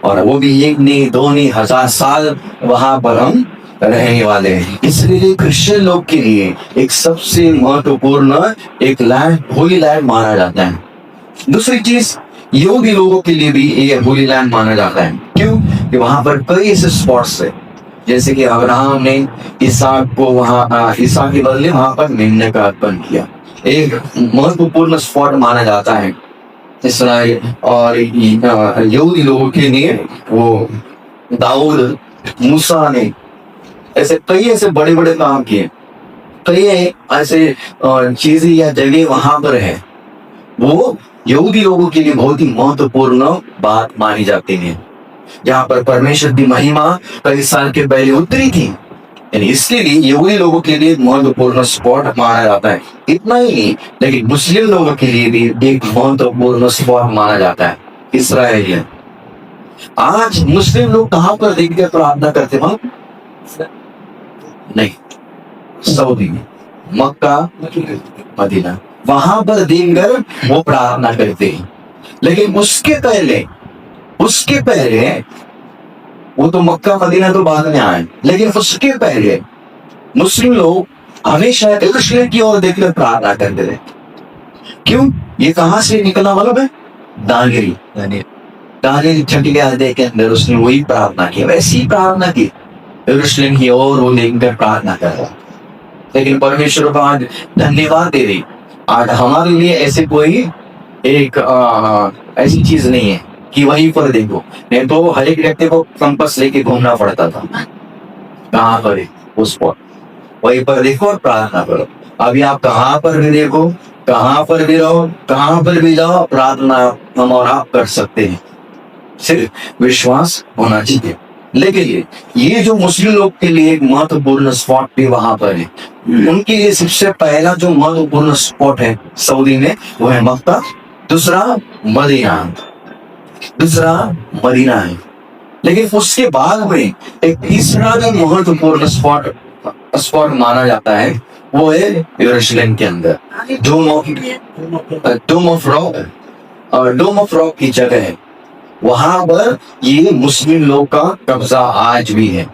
और वो भी एक नहीं, दो नहीं, 1000 साल वहां पर हम रहने वाले हैं। इसलिए क्रिश्चियन लोग के लिए एक सबसे महत्वपूर्ण एक लैंड, होली लैंड माना जाता है। दूसरी चीज, यहूदी लोगों के लिए भी ये होली लैंड माना जाता है। क्यों? कि वहां पर कई ऐसे स्पॉट्स है, जैसे कि अब्राहम ने इसहाक को वहां, इसहाक के बदले वहां पर मेमने का अर्पण किया। एक महत्वपूर्ण स्पॉट माना जाता है इसराइल और यहूदी लोगों के लिए। वो दाऊद, मूसा ने ऐसे कई ऐसे बड़े बड़े काम किए, कई ऐसे चीजें या जगह वहां पर है, वो यहूदी लोगों के लिए बहुत ही महत्वपूर्ण बात मानी जाती है, जहां पर परमेश्वर की महिमा कई साल के पहले उतरी थी। यानी इसके लिए यहूदी लोगों के लिए महत्वपूर्ण स्पॉट माना जाता है। इतना ही नहीं, लेकिन मुस्लिम लोगों के लिए भी एक महत्वपूर्ण स्पॉट माना जाता है इस्राएल। आज मुस्लिम लोग कहां पर देखकर प्रार्थना करते हैं? नहीं, सऊदी में, मक्का, मदीना, वहां पर देखकर वो प्रार्थना करते हैं। लेकिन उसके पहले वो तो मक्का मदीना तो बाद में आए, लेकिन उसके पहले मुस्लिम लोग हमेशा यरूशलेम की ओर देखकर प्रार्थना करते थे। क्यों? ये कहां से निकला मालूम है? दानियेल 6 अध्याय के अंदर उसने वही प्रार्थना की, वैसी ही प्रार्थना की, यरूशलेम की ओर वो देखकर प्रार्थना कर रहा। लेकिन परमेश्वर को आज धन्यवाद दे रही, आज हमारे लिए ऐसे कोई एक ऐसी चीज नहीं है कि वहीं पर देखो, नहीं तो हर एक व्यक्ति को कंपास लेके घूमना पड़ता था। कहाँ पर है वो स्पॉट, वहीं पर देखो और प्रार्थना करो। अभी आप कहाँ पर भी देखो, कहाँ पर भी रहो, कहाँ पर भी जाओ, प्रार्थना हम और आप कर सकते हैं, सिर्फ विश्वास होना चाहिए। लेकिन ये जो मुस्लिम लोग के लिए एक महत्वपूर्ण स्पॉट भी वहां पर है, उनके लिए सबसे पहला जो महत्वपूर्ण स्पॉट है सऊदी में, वो है मक्का, दूसरा मदीना है। लेकिन उसके बाद में एक तीसरा जो महत्वपूर्ण स्पॉट माना जाता है, वो है यरूशलेम के अंदर डोम ऑफ रॉक की जगह है। वहां पर ये मुस्लिम लोग का कब्जा आज भी है,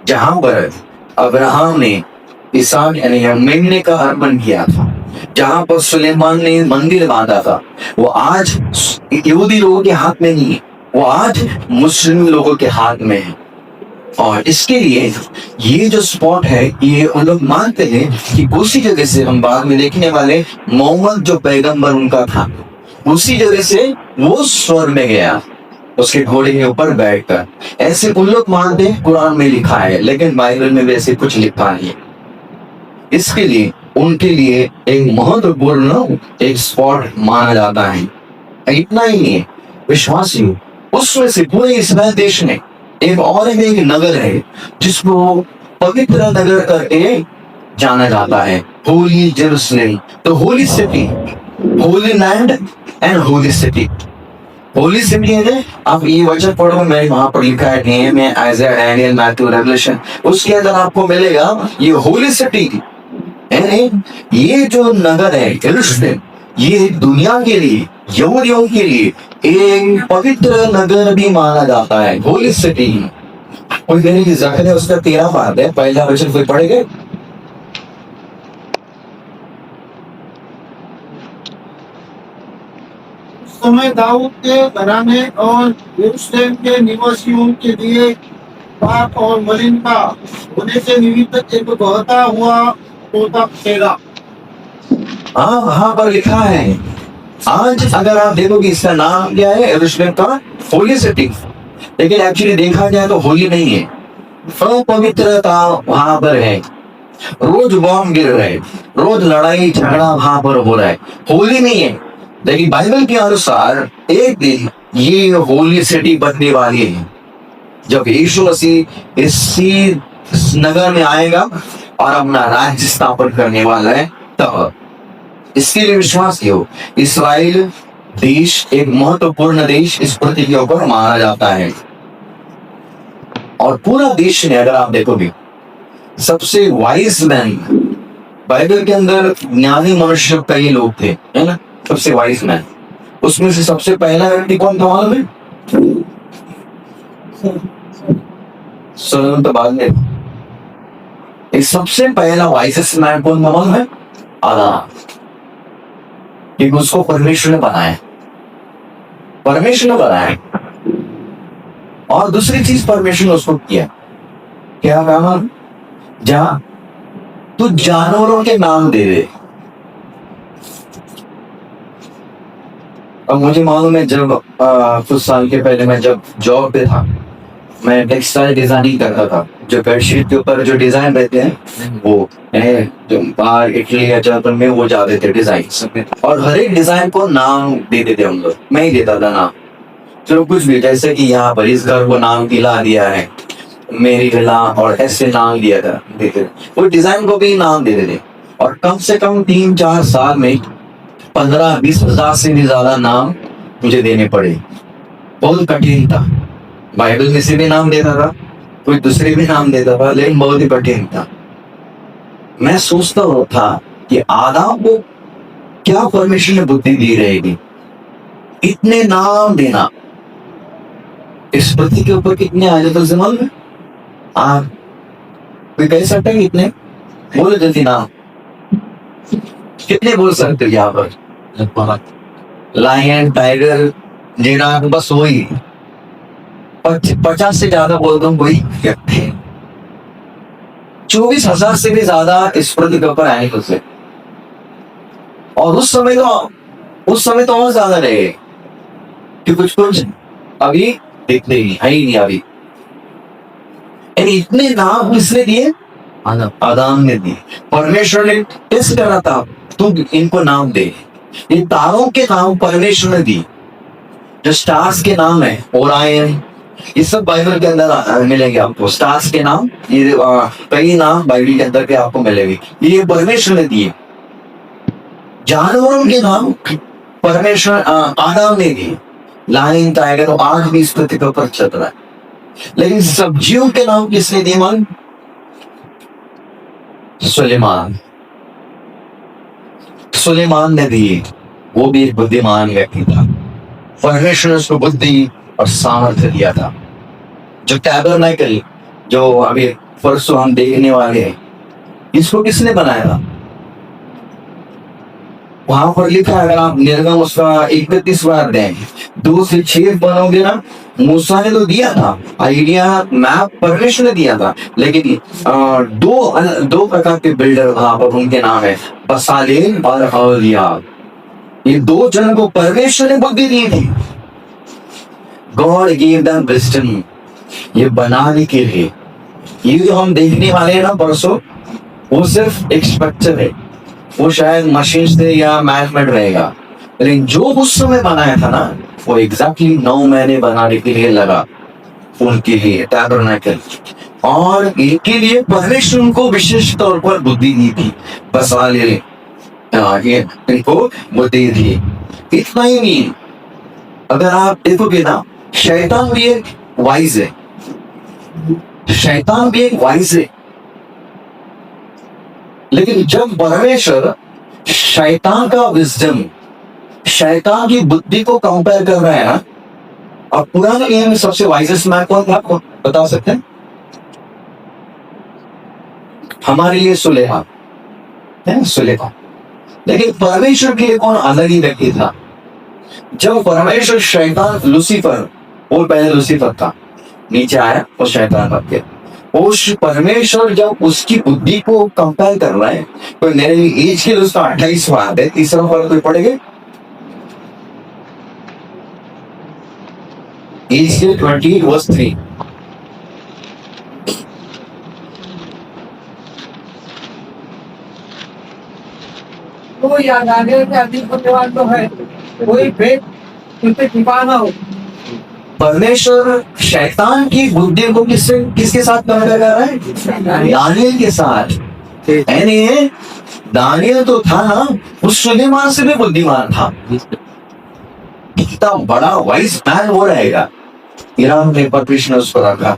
जहां पर अब्राहम ने इसहाक यानी मेमने का अर्पण किया था, जहां पर सुलेमान ने मंदिर बांधा था, वो आज यहूदी लोगों के हाथ में नहीं है, वो आज मुस्लिम लोगों के हाथ में है। और इसके लिए ये जो स्पॉट है, ये उन लोग मानते हैं कि उसी जगह से, हम बाद में देखने वाले, मोहम्मद जो पैगंबर उनका था, उसी जगह से वो स्वर्ग में गया, उसके घोड़े के ऊपर बैठकर। ऐसे उन लोग मानते हैं, कुरान में लिखा है, लेकिन बाइबल में वैसे कुछ लिखा नहीं है। इसके लिए उनके लिए एक महत्वपूर्ण एक स्पॉट माना जाता है। इतना ही नहीं, विश्वासियों, उसमें से पूरे इस्राएल देश में एक और एक नगर है जिसको पवित्र नगर करके जाना जाता है, Holi Jerusalem, the holy city, Holi land and holy city. Holy city है, आप ये वचन पढ़ो, मैं वहां पर लिखा है नेहमिया, आइज़ाया, डैनियल, मैथ्यू, रेवलेशन, उसके अंदर आपको मिलेगा ये होली सिटी। ये जो नगर है यरूशलेम, ये दुनिया के लिए, यहूदियों के लिए एक पवित्र नगर भी माना जाता है, होली सिटी। कोई देने की ज़रूरत है, उसका 13 पाठ है, पहला वचन कोई पढ़ेगा? समय दाऊद के घराने और यरूशलेम के निवासियों के लिए पाप और मलिनता होने से निमित्त एक बहता हुआ तोता फटेगा। हाँ, वहां पर लिखा है। आज अगर आप देखोगे इसका नाम क्या है, यरूशलेम का होली सिटी, लेकिन एक्चुअली देखा जाए तो होली नहीं है, पवित्रता वहां पर है। रोज बॉम्ब गिर रहे हैं, रोज लड़ाई झगड़ा वहां पर हो रहा है, होली नहीं है। लेकिन बाइबल के अनुसार एक दिन ये होली सिटी बनने वाली है, जब यीशु मसीह इस नगर में आएगा और अपना राज्य स्थापन करने वाला है। तब इसके लिए विश्वास कियो, इस्राएल देश एक महत्वपूर्ण देश इस पृथ्वी के ऊपर माना जाता है। और पूरा देश में अगर आप देखोगे, सबसे वाइज मैन, बाइबल के अंदर ज्ञानी मनुष्य कई लोग थे, है ना, सबसे वाइज मैन, उसमें से सबसे पहला व्यक्ति कौन था मालूम है? सुलेमान तो बाद में। एक सबसे पहला वाइसेस्ट मैन कौन मालूम है? आदम। क्योंकि उसको परमेश्वर ने बनाया, परमेश्वर ने बनाया। और दूसरी चीज परमेश्वर ने उसको किया, क्या कहा? जा तू जानवरों के नाम दे दे। अब मुझे मालूम है जब कुछ साल के पहले मैं जब जॉब पे था, मैं टेक्सटाइल डिजाइनिंग करता था। जो बेडशीट के ऊपर जो डिजाइन रहते हैं वो जो बाहर इटली या जर्मन में वो जाते थे डिजाइन, और हर एक डिजाइन को नाम दे देते हम लोग। मैं ही देता था नाम। चलो कुछ भी, जैसे कि यहाँ पर इस घर को नाम किला दिया है, मेरी विला, और ऐसे नाम दिया था देते, वो डिजाइन को भी नाम दे देते। और कम से कम 3-4 साल में 15-20 हजार से भी ज्यादा नाम मुझे देने पड़े। बहुत कठिन था। बाइबल में से भी नाम देता था, कोई दूसरे भी नाम देता था, लेकिन बहुत ही कठिन था। मैं सोचता था कि आदम को क्या परमेश्वर ने बुद्धि दी रहेगी, इतने नाम देना। इस पृथ्वी के ऊपर कितने आए तो जमाल में आप कोई कह सकता है कितने? बोलो जल्दी नाम, कितने बोल सकते हो यहाँ पर? लायन, टाइगर, जिराफ, बस वही 50 से ज्यादा बोलता हूँ कोई व्यक्ति। 24,000 से भी ज्यादा इस पृथ्वी के ऊपर आए थे। और उस समय तो और ज्यादा रहे कि कुछ अभी देखते ही है ही नहीं अभी। यानी इतने नाम किसने दिए? आदम ने दिए। परमेश्वर ने टेस्ट करा था, तुम इनको नाम दे। इन तारों के नाम परमेश्वर ने दी। जो स्टार्स के नाम है, ओरायन, ये सब बाइबल के अंदर मिलेंगे आपको। स्टार्स के नाम, ये कई नाम बाइबल के अंदर के आपको मिलेंगे, ये परमेश्वर ने दिए। जानवरों के नाम परमेश्वर आदम ने दिए। लायन, टाइगर, आज भी इस पृथ्वी के ऊपर चल रहा है। लेकिन सब्जियों के नाम किसने दिए? मान सुलेमान ने दिए। वो भी एक बुद्धिमान व्यक्ति था। परमेश्वर ने उसको बुद्धि और सामर्थ्य दिया था। जो टैबरनेकल, जो अभी परसों हम देखने वाले हैं, इसको किसने बनाया था? वहां पर लिखा है, अगर आप निर्गम उसका 31 दें, 2 से 6 बनोगे ना, मूसा ने तो दिया था आइडिया, मैप परमेश्वर ने दिया था। लेकिन दो प्रकार के बिल्डर वहां पर, उनके नाम है बसालेल और अहलियाब। ये 2 जन को परमेश्वर ने बुद्धि दी थी। गॉड गिव देम विजडम, ये बनाने के लिए। ये जो हम देखने वाले हैं ना परसों, वो सिर्फ एक स्ट्रक्चर है। वो शायद मशीन से या मैथ में रहेगा, लेकिन जो उस समय बनाया था ना, वो एग्जैक्टली 9 महीने बनाने के लिए लगा उनके लिए टैबरनेकल। और इनके लिए परमेश्वर उनको विशेष तौर पर बुद्धि दी थी। बसालेल इनको बुद्धि दी। इतना ही नहीं, अगर आप देखोगे ना, शैतान भी एक वाइज है। शैतान भी एक वाइज है। लेकिन जब परमेश्वर शैतान का विजडम, शैतान की बुद्धि को कंपेयर कर रहा है ना, और पुराने नियम में सबसे वाइजेस्ट मैन कौन था आपको बता सकते हैं? हमारे लिए सुलेमान है, सुलेमान। लेकिन परमेश्वर के लिए कौन अलग ही व्यक्ति था? जब परमेश्वर शैतान, लूसीफर, वो पहले लूसीफर था, नीचे आया और शैतान बन गया। उस परमेश्वर जब उसकी बुद्धि को कंपेयर कर रहा है, तो मेरे एज के लिए उसका 28 है। तीसरा फल कोई पढ़ेगा? एज के 20:3। तो याद आ गया कि अधिक बुद्धिमान तो है, कोई भेद उससे छिपा ना हो। परमेश्वर शैतान की बुद्धि को किसके साथ कंपेयर कर रहा है? दानियल के साथ। यानी दानियल तो था ना, उस सुलेमान से भी बुद्धिमान था। कितना बड़ा वाइज मैन वो रहेगा। ईरान में परमेश्वर ने उसको रखा।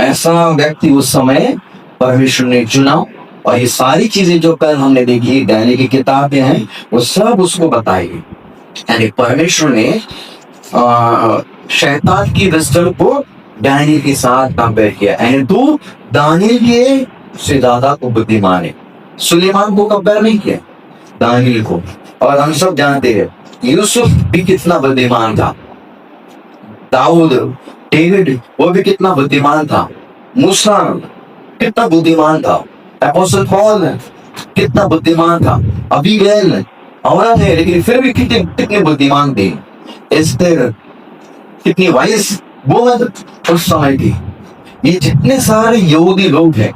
ऐसा व्यक्ति उस समय परमेश्वर ने चुना। और ये सारी चीजें जो कल हमने देखी, दानियल की किताबें हैं, वो सब उसको बताएगी। यानी परमेश्वर ने शैतान की विजडम को दानियल के साथ कंपेयर किया, एंड तू दानियल के से ज्यादा को बुद्धिमान है। सुलेमान को कंपेयर नहीं किया, दानियल को। और हम सब जानते हैं यूसुफ भी कितना बुद्धिमान था, दाऊद, डेविड वो भी कितना बुद्धिमान था, मूसा कितना बुद्धिमान था, अपोस्टल पॉल कितना बुद्धिमान था, अबीगैल औरत है लेकिन फिर भी कितने कितने बुद्धिमान थे, एस्तर कितनी वाइस वुमन उस समय थी। ये जितने सारे यहूदी लोग हैं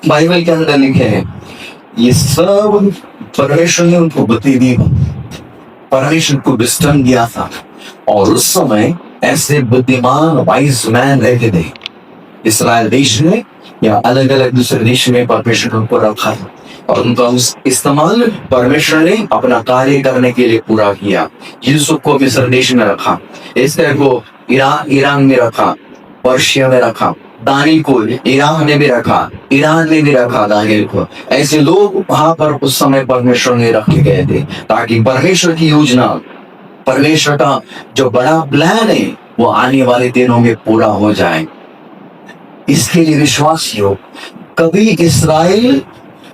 बाइबल के अंदर लिखे हैं, ये सब परमेश्वर ने उनको बुद्धि दी, परमेश्वर को विस्डम दिया था। और उस समय ऐसे बुद्धिमान वाइज मैन रहते थे इस्राएल देश में या अलग अलग दूसरे देश में। परमेश्वर ने उनको रखा था और उनका उस इस्तेमाल परमेश्वर ने अपना कार्य करने के लिए पूरा किया। यूसुफ को मिस्र देश में रखा, एस्तर को ईरान में रखा, पर्शिया में रखा, दानियल को ईरान में भी रखा, ईरान में भी रखा दानियल को। ऐसे लोग वहां पर उस समय परमेश्वर ने रखे गए थे ताकि परमेश्वर की योजना, परमेश्वर का जो बड़ा प्लान है वो आने वाले दिनों में पूरा हो जाए। इसके लिए विश्वासियों कभी इस्राएल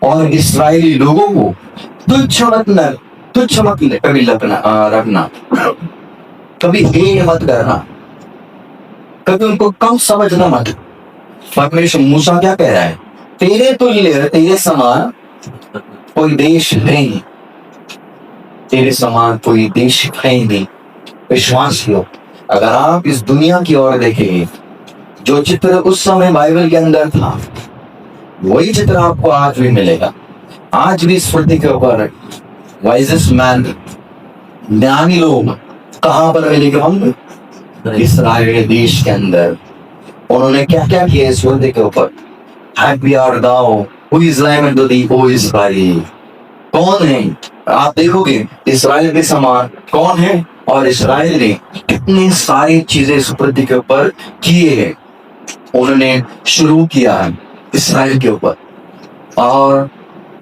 और इस्राएली लोगों को तुच्छ मत कभी रखना, कभी हेय मत करना, कभी उनको कम समझना मत। परमेश्वर मूसा क्या कह रहा है, तेरे तुल्य तेरे समान कोई देश नहीं, तेरे समान कोई देश है नहीं। विश्वासियों अगर आप इस दुनिया की ओर देखें, जो चित्र उस समय बाइबल के अंदर था वही चित्र आपको आज भी मिलेगा। आज भी इस पृथ्वी के ऊपर वाइजेस्ट मैन, ज्ञानी लोग कहां पर मिलेंगे? हम इस्राएल देश के अंदर। उन्होंने क्या क्या किया इस पृथ्वी के ऊपर? Happy art thou who is like unto thee, O Israel. कौन है? आप देखोगे इस्राएल के समान कौन है? और इस्राएल ने कितनी सारी चीजें इस पृथ्वी के ऊपर किए हैं, उन्होंने शुरू किया है इस्राएल के ऊपर। और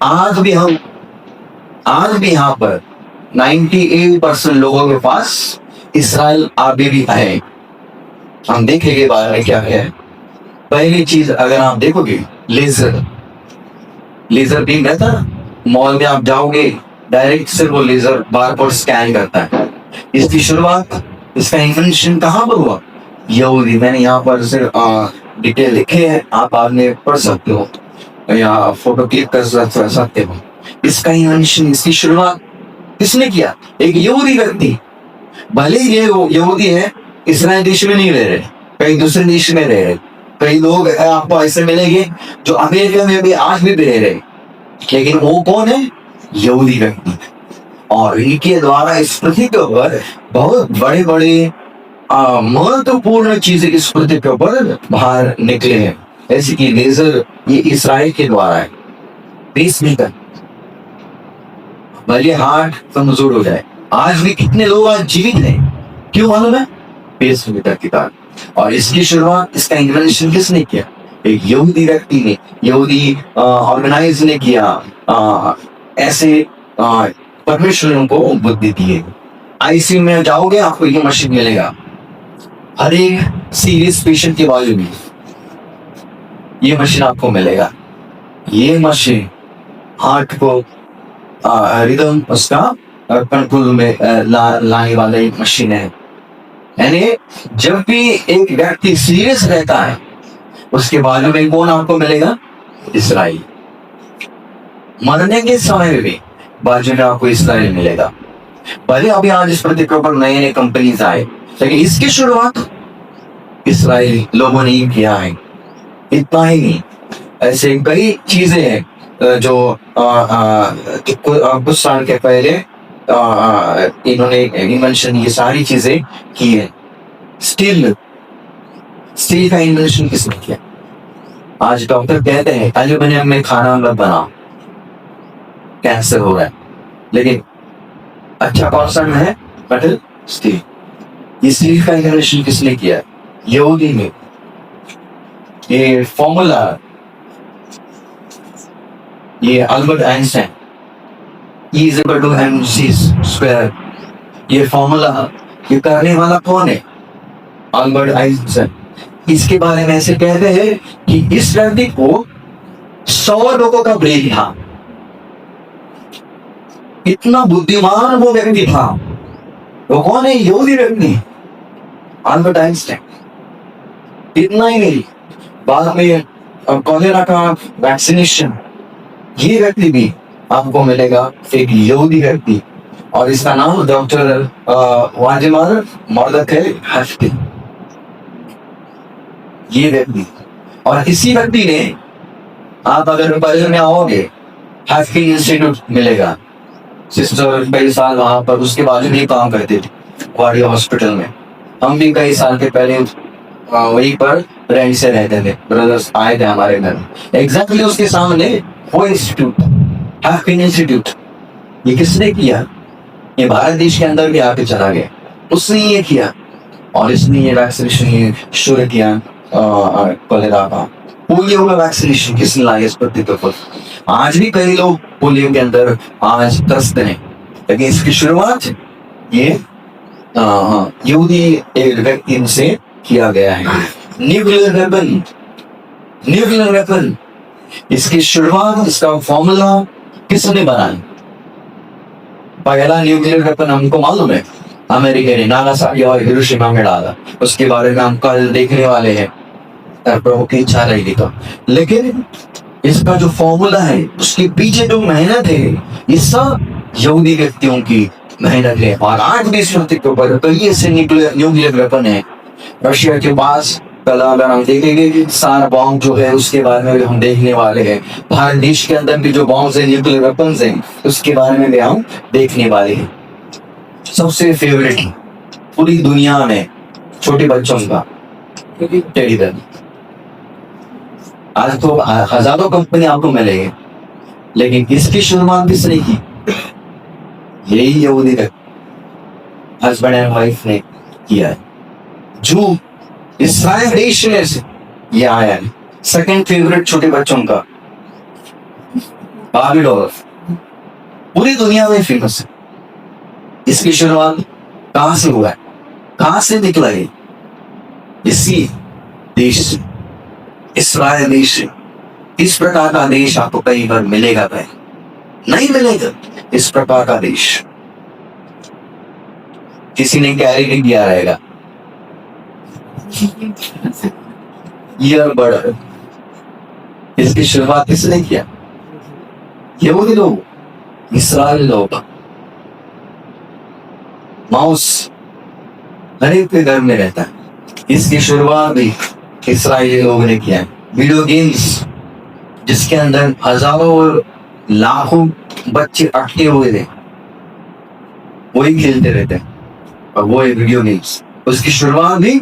आज भी यहाँ पर 98% लोगों के पास इस्राएल अभी भी है। हम देखेंगे बारे में क्या है। पहली चीज अगर आप देखोगे लेजर बीम रहता है, मॉल में आप जाओगे डायरेक्ट से वो लेजर बारकोड स्कैन करता है। इसकी शुरुआत, इसका इन्वेंशन कहाँ पर हुआ? यहूदी। मैंने यहाँ पर सिर्फ डिटेल लिखे हैं, आप बाद में पढ़ सकते हो या फोटो क्लिक कर सकते हो। इसका इन्वेंशन, इसकी शुरुआत किसने किया? एक यहूदी व्यक्ति। भले ही ये यहूदी है, इस्राएल देश में नहीं रह रहे, कई दूसरे देश में रह रहे। कई लोग आपको ऐसे मिलेंगे जो अमेरिका में भी आज भी रह रहे, लेकिन वो कौन है? यहूदी व्यक्ति। और इनके द्वारा इस पृथ्वी के ऊपर बहुत बड़े बड़े महत्वपूर्ण चीजें इस पृथ्वी के ऊपर बाहर निकले हैं। ऐसे कि लेजर, ये इस्राएल के द्वारा है। पेसमेकर, भले हार्ट कमजोर हो जाए, आज भी कितने लोग आज जीवित हैं, क्यों मालूम है? पेसमेकर के कारण। और इसकी शुरुआत, इसका इन्वेंशन किसने किया? एक यहूदी व्यक्ति ने, यहूदी ऑर्गेनाइज ने किया। ऐसे परमेश्वर ने उनको बुद्धि दी है। आईसीयू में जाओगे आपको ये मशीन मिलेगा, हर एक सीरियस पेशेंट के बाजू में ये मशीन आपको मिलेगा। ये मशीन हार्ट को रिदम उसका कंट्रोल में लाने वाले मशीन है। यानी जब भी एक व्यक्ति सीरियस रहता है उसके बाजू में कौन आपको मिलेगा? इस्राएल। मरने के समय में भी बाजू में आपको इस्राएल मिलेगा। भले अभी आज इस पृथ्वी के ऊपर नए नए कंपनीज आए, लेकिन इसकी शुरुआत इस्राएली लोगों ने ही किया है। इतना ही नहीं, ऐसे कई चीजें हैं जो कुछ साल के पहले इन्होंने इन्वेंशन, ये सारी चीजें की है। स्टील का इन्वेंशन किसने किया? आज डॉक्टर कहते हैं एल्यूमिनियम में खाना मत बनाओ, कैंसर हो रहा है, लेकिन अच्छा कौन सा है? Metal, steel. ये स्टील का इन्वेंशन किसने किया? यहूदी ने। ये फॉर्मूला, ये Albert Einstein, E is equal to mc square, ये फॉर्मूला ये करने वाला कौन है? Albert Einstein. इसके बारे में ऐसे कहते हैं कि इस व्यक्ति को 100 लोगों का ब्रेन था। इतना बुद्धिमान वो व्यक्ति था। वो कौन है? यहूदी व्यक्ति, अल्बर्ट आइंस्टाइन। इतना ही नहीं, बाद में कॉलेरा का वैक्सीनेशन, ये व्यक्ति भी आपको मिलेगा, एक यहूदी व्यक्ति, और इसका नाम डॉक्टर वाजिमार मर्दखै हफ्ती, ये व्यक्ति। और इसी व्यक्ति ने, आप अगर बजट में आओगे, हफ्ती इंस्टीट्यूट मिलेगा। सिस्टर कई साल वहां पर उसके बाजू में काम करते थे, वाड़ी हॉस्पिटल में। हम भी कई साल के पहले वहीं पर रेंट से रहते थे, ब्रदर्स आए थे हमारे घर। एग्जैक्टली उसके सामने वो इंस्टीट्यूट, हफ्ती इंस्टीट्यूट। ये किसने किया? ये भारत देश के अंदर भी आके चला गया, उसने ये किया। और इसने ये वैक्सीनेशन शुरू किया कॉलेरा का। पोलियो का वैक्सीनेशन किसने लाया इस पृथ्वी पर? आज भी कई लोग पोलियो के अंदर आज त्रस्त हैं, लेकिन इसकी शुरुआत ये यहूदी एक व्यक्ति से किया गया है। न्यूक्लियर वेपन, न्यूक्लियर वेपन, इसकी शुरुआत, इसका फॉर्मूला किसने बनाया? पहला न्यूक्लियर वेपन हमको मालूम है, अमेरिका ने नागासाकी और हिरोशिमा में डाला। उसके बारे में हम कल देखने वाले हैं, प्रभु की इच्छा रहेगी तो। लेकिन इसका जो फॉर्मूला है, उसके पीछे जो मेहनत है, ये सब यहूदी व्यक्तियों की मेहनत है। और आज भी इस पृथ्वी के ऊपर कई ऐसे न्यूक्लियर वेपन है रशिया के पास। कल अगर हम देखेंगे कि सारा बॉम्ब जो है, उसके बारे में भी हम देखने वाले हैं। भारत देश के अंदर भी जो बॉम्ब है, न्यूक्लियर वेपन है, उसके बारे में भी हम देखने वाले हैं। सबसे फेवरेट पूरी दुनिया में छोटे बच्चों का टेडी बेयर। आज तो हजारों कंपनी आपको मिलेगी, लेकिन इसकी शुरुआत किसने की? यही यहूदी हस्बैंड एंड वाइफ ने किया है, जो इस्राएल देश में से ये आया है। सेकंड फेवरेट छोटे बच्चों का बार्बी डॉल, पूरी दुनिया में फेमस है। इसकी शुरुआत कहां से हुआ है? कहां से निकला है? इसी देश से, इस्राएल देश से। इस प्रकार का देश आपको कहीं पर मिलेगा नहीं मिलेगा। इस प्रकार का देश किसी ने कैरी नहीं किया रहेगा। ईयरबड, इसकी शुरुआत किसने किया? यहूदी लोग, इस्राएल लोग। माउस हर एक के घर में रहता है, इसकी शुरुआत भी इस्राएली लोगों ने किया है। वीडियो गेम्स, जिसके अंदर हजारों और लाखों बच्चे अटके हुए थे, वही खेलते रहते हैं, और वो है वीडियो गेम्स। उसकी शुरुआत भी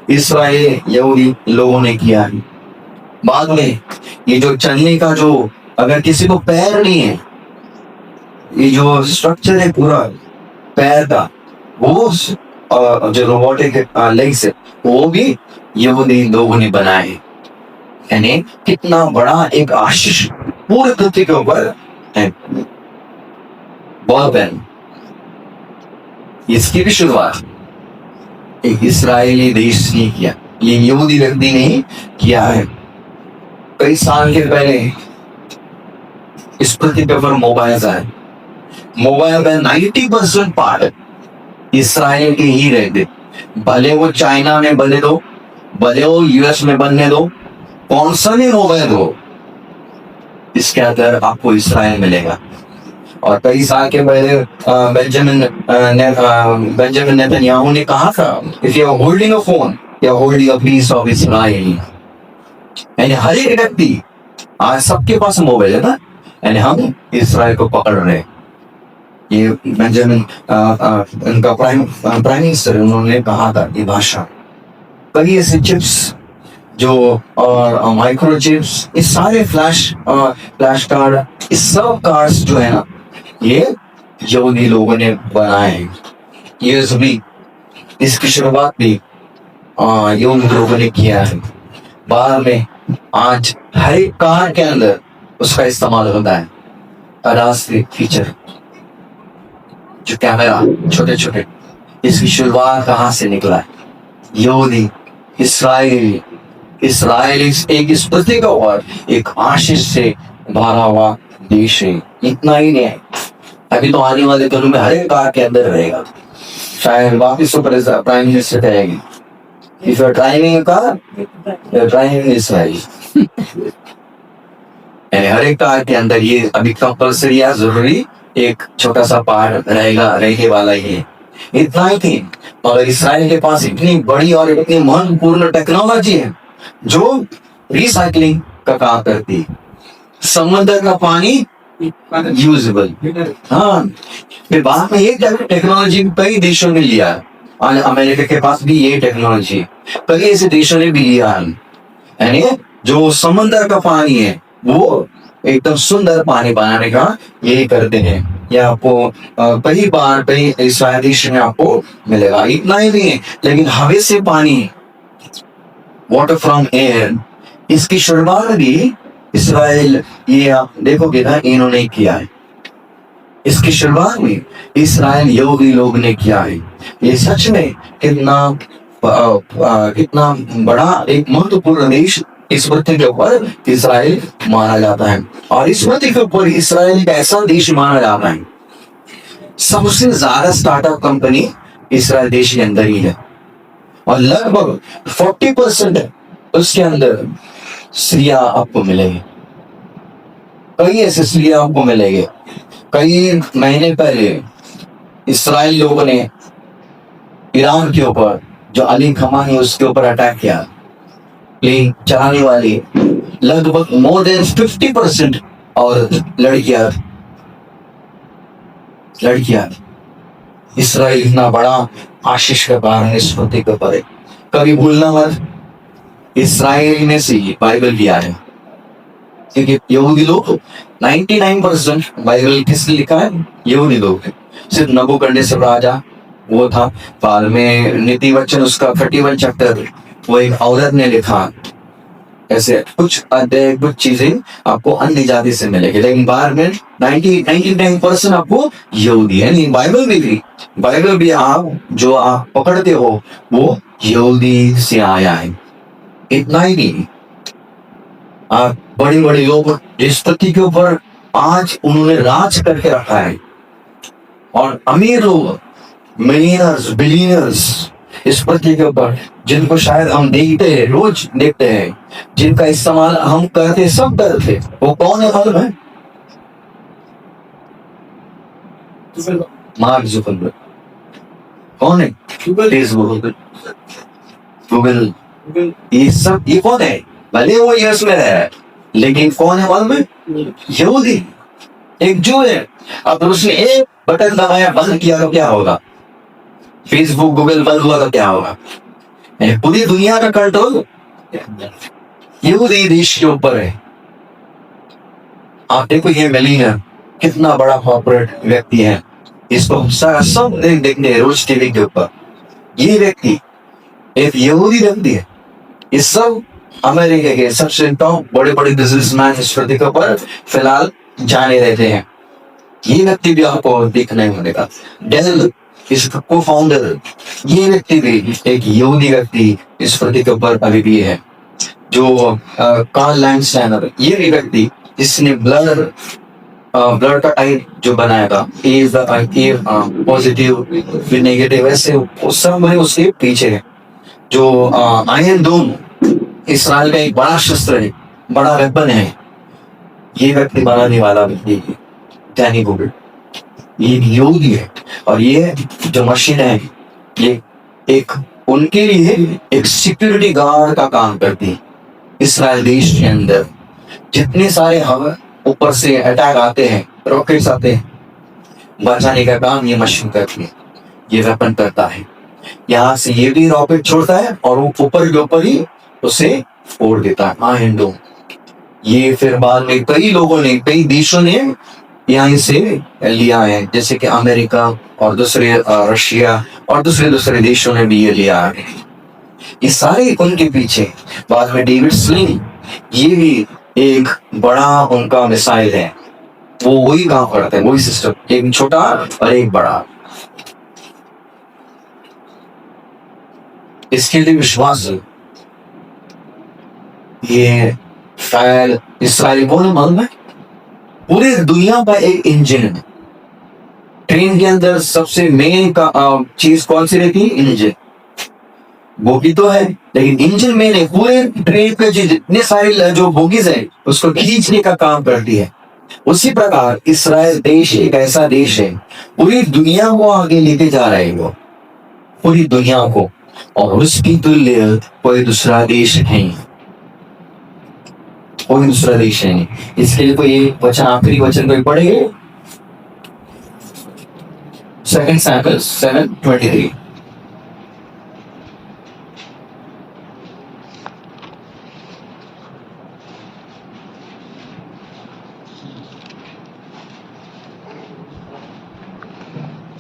इस्राएली यहूदी लोगों ने किया है। बाद में ये जो चलने का, जो अगर किसी को पैर नहीं है, ये जो स्ट्रक्चर है पूरा पैर का, वो जो रोबोटिक लेग्स है, वो भी यहूदी लोगों ने बनाए। यानी कितना बड़ा एक आशीष पूरे पृथ्वी के ऊपर है। बॉल पेन, इसकी भी शुरुआत एक इस्राएली देश ने किया, ये यहूदी व्यक्ति ने किया है। कई साल के पहले इस पृथ्वी के ऊपर मोबाइल आए। मोबाइल का 90% पार्ट इस्राएल के ही रहते, भले वो चाइना में बने दो, भले वो यूएस में बनने दो, कौन सा भी मोबाइल हो, इसके अंदर आपको इस्राएल मिलेगा। और कई साल के पहले बेंजामिन नेतन्याहू ने कहा था, if you are holding a phone, you are holding a piece of Israel. यानी हर एक व्यक्ति, आज सबके पास मोबाइल है ना, यानी हम इस्राएल को पकड़ रहे हैं। ये बेंजामिन उनका प्राइम मिनिस्टर, उन्होंने कहा था ये भाषा। कई ऐसे चिप्स जो और माइक्रो चिप्स, ये सारे फ्लैश कार्ड, इस सब कार्ड्स जो है ना, ये यहूदी लोगों ने बनाए हैं। ये सभी, इसकी शुरुआत भी यहूदी लोगों ने किया है। बाद में आज हर एक कार के अंदर उसका इस्तेमाल होता है। अडास्ट्रिक फीचर, जो कैमरा छोटे छोटे, इसकी शुरुआत कहां से निकला है? यहूदी इस्राएल इसराइल एक इस पृथ्वी का और एक आशीष से भरा हुआ देश है। इतना ही नहीं है, अभी तो आने वाले दिनों में हर एक कार के अंदर रहेगा। शायद वापिस सुपर प्राइम मिनिस्टर कहेगी, if you are driving a car, you are driving Israel. यानी हर एक कार के अंदर ये अभी कंपल्सरी या जरूरी एक छोटा सा पार्ट रहेगा, रहने वाला ही है। इतना ही थी, मगर इसराइल के पास इतनी बड़ी और इतनी महत्वपूर्ण टेक्नोलॉजी है जो रिसाइकलिंग का काम करती है। समुद्र का पानी यूजेबल, हाँ। फिर बाद में ये टेक्नोलॉजी कई देशों ने लिया है, और अमेरिका के पास भी ये टेक्नोलॉजी कई ऐसे देशों ने भी लिया है। यानी जो समुद्र का पानी है वो एकदम सुंदर पानी बनाने का यही करते हैं। ये आपको कई बार कई इसराइल देश में आपको मिलेगा। इतना ही नहीं है, लेकिन हवा से पानी, वाटर फ्रॉम एयर, इसकी शुरुआत भी इसराइल, ये आप देखोगे ना, इन्होंने किया है। इसकी शुरुआत भी इसराइल यहूदी लोग ने किया है। ये सच में कितना बड़ा एक महत्वपूर्ण देश इस पृथ्वी के ऊपर इसराइल माना जाता है, और इस पृथ्वी के ऊपर इसराइल एक ऐसा देश माना जाता है। सबसे ज्यादा स्टार्टअप कंपनी इसराइल देश के अंदर ही है, और लगभग 40% उसके अंदर स्त्रियां आपको मिलेंगे। कई ऐसे स्त्रियां आपको मिलेंगे। कई महीने पहले इसराइल लोगों ने ईरान के ऊपर, जो अली खमानी उसके ऊपर अटैक किया, प्लेन चलाने वाली लगभग मोर देन 50% और लड़कियां इसराइल इतना बड़ा आशीष का कारण इस पृथ्वी के ऊपर है। कभी भूलना मत, इसराइल में से ही बाइबल भी आया, क्योंकि यहूदी लोग 99% बाइबल किसने लिखा है? यहूदी लोग है। सिर्फ नबूकदनेस्सर राजा वो था, बाद में नीति वचन उसका 31 चैप्टर वो एक औरत ने लिखा। ऐसे कुछ अध्याय, कुछ चीजें आपको अन्य जाति से मिलेगी, लेकिन बाहर में 99% आपको यहूदी है। नहीं, बाइबल भी आप जो आप पकड़ते हो वो यहूदी से आया है। इतना ही नहीं, आप बड़े बड़े लोग जिस पृथ्वी के ऊपर आज उन्होंने राज करके रखा है, और अमीर लोग, मिलियनर्स, बिलियनर्स इस पृथ्वी के ऊपर, जिनको शायद हम देखते हैं, रोज देखते हैं, जिनका इस्तेमाल हम करते, सब करते, वो कौन है मालूम है? Mark Zuckerberg. कौन है? फेसबुक, गूगल, ये सब, ये कौन है? भले वो यूएस में है, लेकिन कौन है मालूम है? यहूदी, एक जू है। अब उसने एक बटन दबाया, बंद किया तो क्या होगा? फेसबुक, गूगल बंद हुआ तो क्या होगा? पूरी दुनिया का कंट्रोल यहूदी देश के ऊपर है। आप देखो, ये मिलियनर कितना बड़ा कॉर्पोरेट व्यक्ति है, इसको सब देखते हैं रोज टीवी के ऊपर। ये व्यक्ति एक यहूदी व्यक्ति है। ये सब अमेरिका के सबसे टॉप बड़े बड़े बिजनेसमैन इस पृथ्वी के ऊपर फिलहाल जाने रहते हैं। ये व्यक्ति भी आपको देखने को मिलेगा। डेल इसका को फाउंडर, ये व्यक्ति भी एक यहूदी व्यक्ति इस पृथ्वी के ऊपर अभी भी है। जो कार्ल लैंडस्टाइनर, ये भी व्यक्ति जिसने ब्लड का टाइप जो बनाया था, पॉजिटिव फिर नेगेटिव, ऐसे उस सब में उसके पीछे है। जो आयरन डोम इसराइल का एक बड़ा शस्त्र है, बड़ा वेपन है, ये व्यक्ति बनाने वाला व्यक्ति है, डैनी वुड। ये यहूदी है, और ये जो मशीन है ये एक उनके लिए एक सिक्योरिटी गार्ड का काम करती है। इसराइल देश के अंदर जितने सारे हवा ऊपर से अटैक आते हैं, रॉकेट्स आते हैं, बचाने का काम ये मशीन करती है, ये वेपन करता है। यहाँ से ये भी रॉकेट छोड़ता है और वो ऊपर के ऊपर ही उसे फोड़ देता है, आयरन डोम। ये फिर बाद में कई लोगों ने, कई देशों ने यहाँ से लिया है, जैसे कि अमेरिका और दूसरे रशिया और दूसरे देशों ने भी ये लिया है। ये सारे उनके पीछे। बाद में डेविड स्लिंग, ये भी एक बड़ा उनका मिसाइल है, वो वही काम करते हैं, वही सिस्टम, एक छोटा और एक बड़ा। इसके लिए विश्वास ये शायद इसराइल को ना मालूम है, पूरी दुनिया का एक इंजन है। ट्रेन के अंदर सबसे मेन का चीज कौन सी रहती है? इंजन। बोगी तो है लेकिन इंजन मेन है। पूरे ट्रेन के जितने सारे जो बोगीज है उसको खींचने का काम करती है। उसी प्रकार इसराइल देश एक ऐसा देश है, पूरी दुनिया को आगे लेके जा रहे हैं वो, पूरी दुनिया को, और उसकी तुल्य कोई दूसरा देश नहीं, कोई दूसरा देश है नहीं। इसके लिए कोई एक वचन, आखिरी वचन कोई पढ़ेंगे? 2 Samuel 7:23।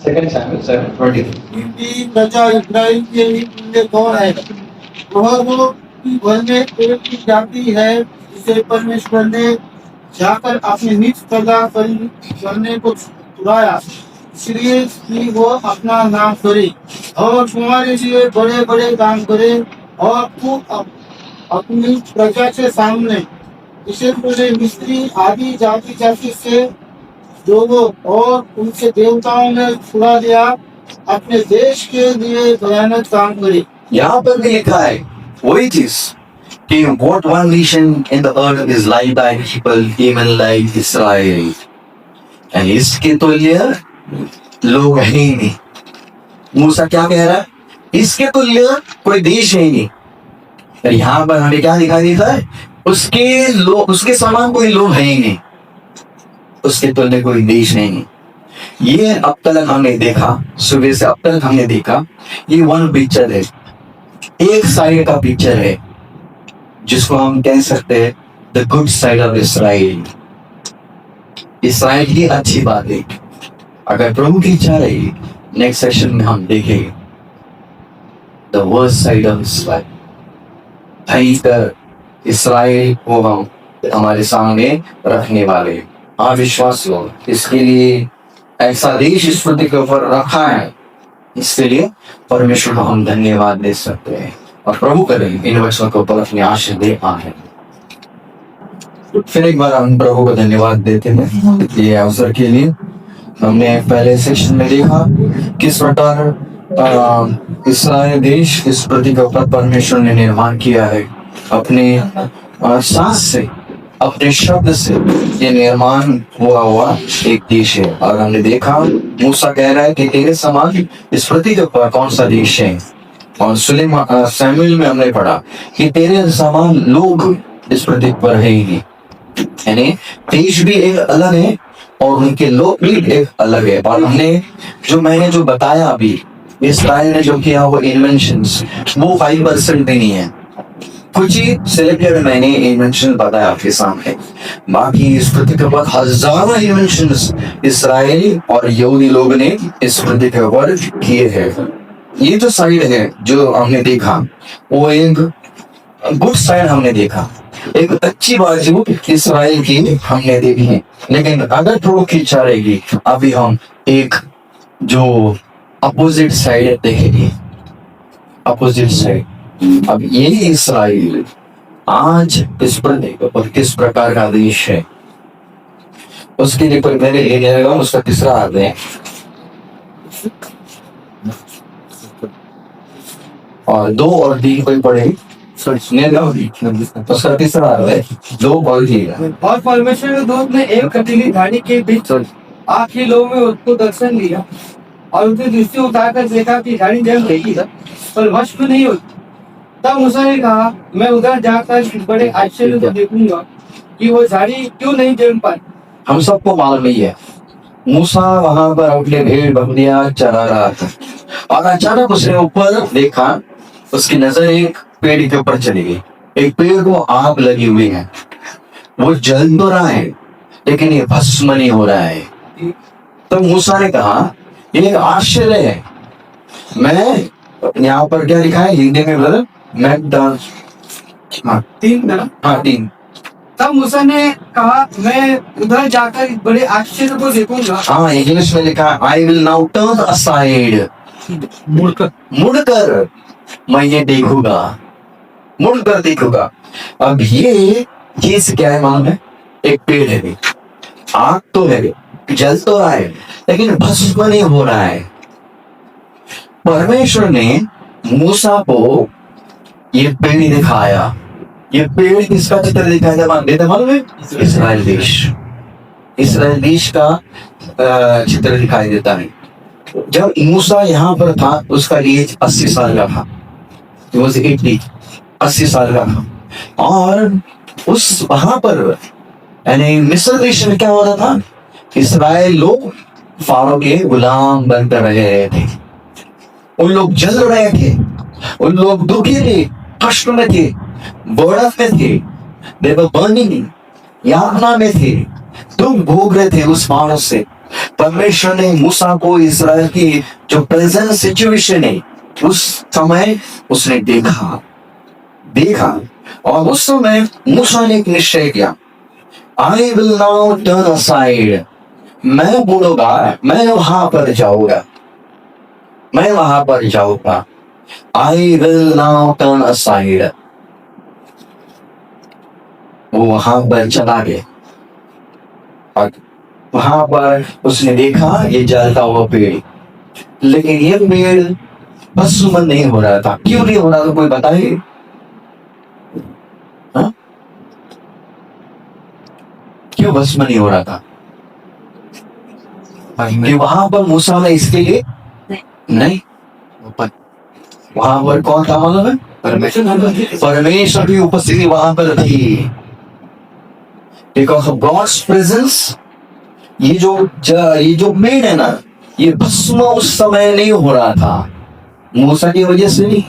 Second Samuel 7:23। क्योंकि प्रजा इस्राएल के लिए कौन है? वह वो कि वह में एक ही जाति है जिसे परमेश्वर ने जाकर अपने निज प्रजा करने को चुराया, इसलिए कि वो अपना नाम करे और तुम्हारे लिए बड़े बड़े काम करे, और तू अपनी प्रजा के सामने इसे पूरे मिस्री आदि जाति जाति से जो वो और उनके देवताओं ने छुड़ा दिया, अपने देश के लिए भयानक काम करे। यहाँ पर भी लिखा है वही चीज कि what one nation in the earth is like thy people, even like Israel, and इसके तुल्य लोग है ही नहीं। मूसा क्या कह रहा है? इसके तुल्य कोई देश है ही नहीं। और यहाँ पर हमें क्या दिखाई देता है? उसके लोग, उसके समान कोई लोग है ही नहीं, उसके तुल्य कोई देश नहीं। ये अब तक हमने देखा, सुबह से अब तक हमने देखा, ये वन पिक्चर है, एक साइड का पिक्चर है जिसको हम कह सकते हैं the good side of Israel. Israel की अच्छी बात है। अगर प्रभु की इच्छा रही नेक्स्ट सेशन में हम देखेंगे the worst side of Israel. भयंकर इसराइल को हम हमारे सामने रखने वाले हैं। हाँ विश्वास लो, इसके लिए ऐसा देश इस पृथ्वी के ऊपर रखा है, इसके लिए परमेश्वर को हम धन्यवाद दे सकते हैं और प्रभु करें इन वचनों के ऊपर अपने आशीष दे आए। फिर एक बार हम प्रभु को धन्यवाद देते हैं ये अवसर के लिए। हमने पहले सेशन में देखा किस प्रकार इसराइल देश इस पृथ्वी के ऊपर परमेश्वर ने निर्माण किया है, अपने सांस से, अपने शब्द से ये निर्माण हुआ एक देश है। और हमने देखा मूसा कह रहा है कि तेरे समान इस पृथ्वी के ऊपर कौन सा देश है, और सैमुएल में हमने पढ़ा कि तेरे समान लोग इस पृथ्वी पर है ही नहीं। यानी देश भी एक अलग है और उनके लोग भी एक अलग है। और मैंने जो बताया अभी, इसराइल ने जो किया वो इन्वेंशंस, वो 5% भी नहीं है। कुछ ही सिलेक्टेड मैंने इन्वेंशन बताया आपके सामने, बाकी इस पृथ्वी के ऊपर हजारों इन्वेंशंस इसराइली और यहूदी लोग ने इस पृथ्वी के ऊपर किए हैं। ये जो साइड है जो हमने देखा वो एक गुड साइड हमने देखा, एक अच्छी बाजू इसराइल की हमने देखी है। लेकिन अगर प्रभु की इच्छा रहेगी अभी हम एक जो अपोजिट साइड देखेंगे, अपोजिट साइड। अब ये इसराइल आज इस पर किस प्रकार का देश है उसके लिए कोई मैंने ले जाएगा, उसका तीसरा अर्थ है और 2 और 3 कोई पढ़ेगी उसका तीसरा अर्थ है 2 और 3। और परमेश्वर के दूत ने एक कटीली झाड़ी के बीच आखिरी लोग में उसको दर्शन दिया और उसने दृष्टि उठाकर देखा कि झाड़ी जल रही है पर भस्म नहीं होती। तब मूसा ने कहा, मैं उधर जाकर बड़े आश्चर्य को देखूंगा कि वो झाड़ी क्यों नहीं जल पाई। हम सबको मालूम ही है मूसा वहां पर अपने भेड़ बकरियां चरा रहा था और अचानक उसने ऊपर देखा, उसकी नजर एक पेड़ के ऊपर चली गई। एक पेड़ को आग लगी हुई है, वो जल तो रहा है लेकिन ये भस्म नहीं हो रहा है। तो मूसा ने कहा ये आश्चर्य है। मैं यहाँ पर क्या लिखा है हिंदी में ब्रदर? मैं 3। तब मूसा ने कहा, मैं उधर जाकर बड़े आश्चर्य को देखूंगा। हाँ, इंग्लिश में लिखा है I will now turn aside, मुड़कर मैं ये देखूंगा। मुड़ कर देखूंगा। अब ये चीज क्या है मालूम है? एक पेड़ है, आग तो है, जल तो रहा है, लेकिन भस्म नहीं हो रहा है। परमेश्वर ने मूसा को ये पेड़ दिखाया। ये पेड़ किसका चित्र दिखाया था मालूम है? इस्राएल देश, इस्राएल देश का चित्र दिखाई देता है। जब मूसा यहाँ पर था उसका एज 80 साल का था। 80 साल का था। और उस वहां पर यानी मिस्र देश में क्या हो रहा था? इस्राएल लोग फारो के गुलाम बनकर रहे थे। उन लोग जल रहे थे, उन लोग दुखी थे, कष्ट में थे, बर्डन में थे, they were burning, यातना में थे, दुख भोग रहे थे उस मानस से। परमेश्वर ने मूसा को इस्राएल की जो प्रेजेंट सिचुएशन है उस समय उसने देखा और उस समय मूसा ने एक निश्चय किया, I will now turn aside, मैं मुड़ूंगा, मैं वहां पर जाऊंगा, मैं वहां पर जाऊंगा। I will now turn aside. वो वहां पर चला गया और वहां पर उसने देखा ये जलता हुआ पेड़, लेकिन ये पेड़ भस्म नहीं हो रहा था। क्यों नहीं हो रहा था कोई बताइए? हाँ? क्यों भस्म नहीं हो रहा था? कि वहां पर मूसा ने इसके लिए नहीं, वहां पर कौन था मालूम है? परमेश्वर की उपस्थिति वहां पर थी। बिकॉज ऑफ गॉड्स प्रेजेंस ये जो पेड़ है ना, ये भस्म उस समय नहीं हो रहा था मूसा की वजह से नहीं,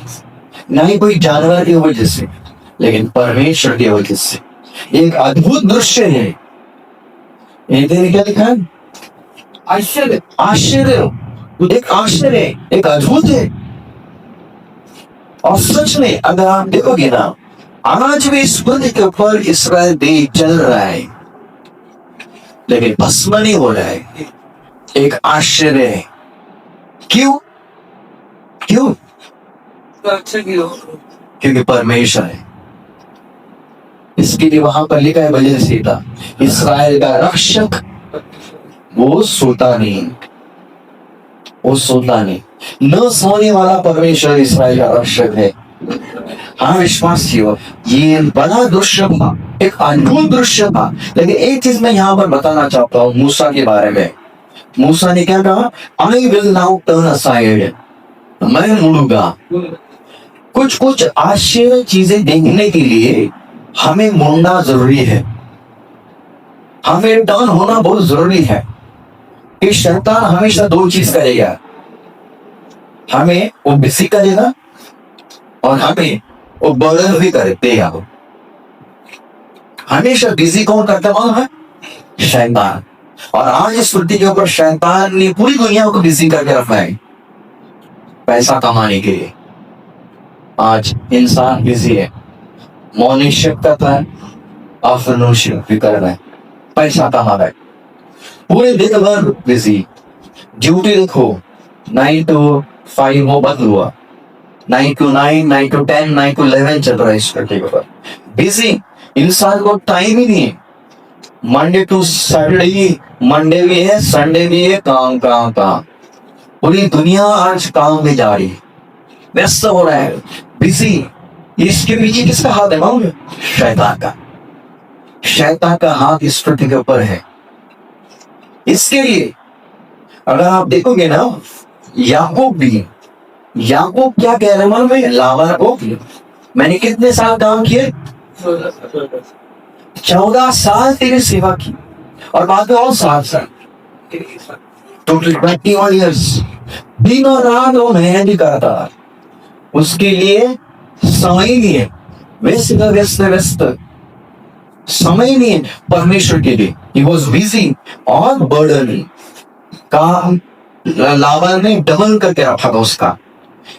ना ही कोई जानवर की वजह से, लेकिन परमेश्वर की वजह से। एक अद्भुत दृश्य है। इन्हें क्या लिखा है? आश्चर्य, आश्चर्य, एक आश्चर्य, एक अद्भुत है। और सच में अगर आप देखोगे ना, आज भी इस पृथ्वी के ऊपर इस्राएल देश चल रहा है, लेकिन भस्म नहीं हो रहा है। एक आश्चर्य है। क्यों? क्यों? क्योंकि परमेश्वर है। इसके लिए वहां पर लिखा है वजह से था, इस्राएल का रक्षक वो सोता नहीं, वो सोता नहीं, न सोने वाला परमेश्वर इस्राएल का रक्षक है। हाँ विश्वास किया, ये बड़ा दृश्य था, एक अद्भुत दृश्य था। लेकिन एक चीज मैं यहाँ पर बताना चाहता हूँ मूसा के बारे में। मूसा ने क्या कहा? I will now turn aside, मैं मुड़ूंगा। कुछ आश्चर्य चीजें देखने के लिए हमें मुड़ना जरूरी है, हमें टर्न होना बहुत जरूरी है। कि शैतान हमेशा दो चीज करेगा, हमें वो बिजी करेगा और हमें वो बर्डन भी कर देगा। हमेशा बिजी कौन करता मालूम है? शैतान। और आज इस पृथ्वी के ऊपर शैतान ने पूरी दुनिया को बिजी करके रखा है पैसा कमाने के लिए। आज इंसान बिजी है, मॉर्निंग शिफ्ट करता है, आफ्टरनून शिफ्ट भी कर रहा है, पैसा कमा रहा है, पूरे दिन भर बिजी। ड्यूटी देखो 9 to 5 वो बंद हुआ, 9 to 9, 9 to 10, 9 to 11 चल रहा है इस पृथ्वी के ऊपर। बिजी, इंसान को टाइम ही नहीं है। मंडे टू सैटरडे, मंडे भी है, संडे भी है, काम काम काम। पूरी दुनिया आज काम में जा रही है, व्यस्त हो रहा है, बिजी। इसके पीछे किसका हाथ है मालूम है? शैतान का। शैतान का हाथ इस पृथ्वी के ऊपर है। इसके लिए अगर आप देखोगे ना, याकूब क्या कह रहे मालूम है? लाबान को मैंने कितने साल काम किए? 14 साल तेरी सेवा की और बाद में और 7 साल, टोटल 21 ईयर्स। दिन और रात वो मेहनत करता, उसके लिए समय नहीं है, व्यस्त समय नहीं है परमेश्वर के लिए। He was busy और बर्डन काम लाबान ने डबल करके रखा था उसका।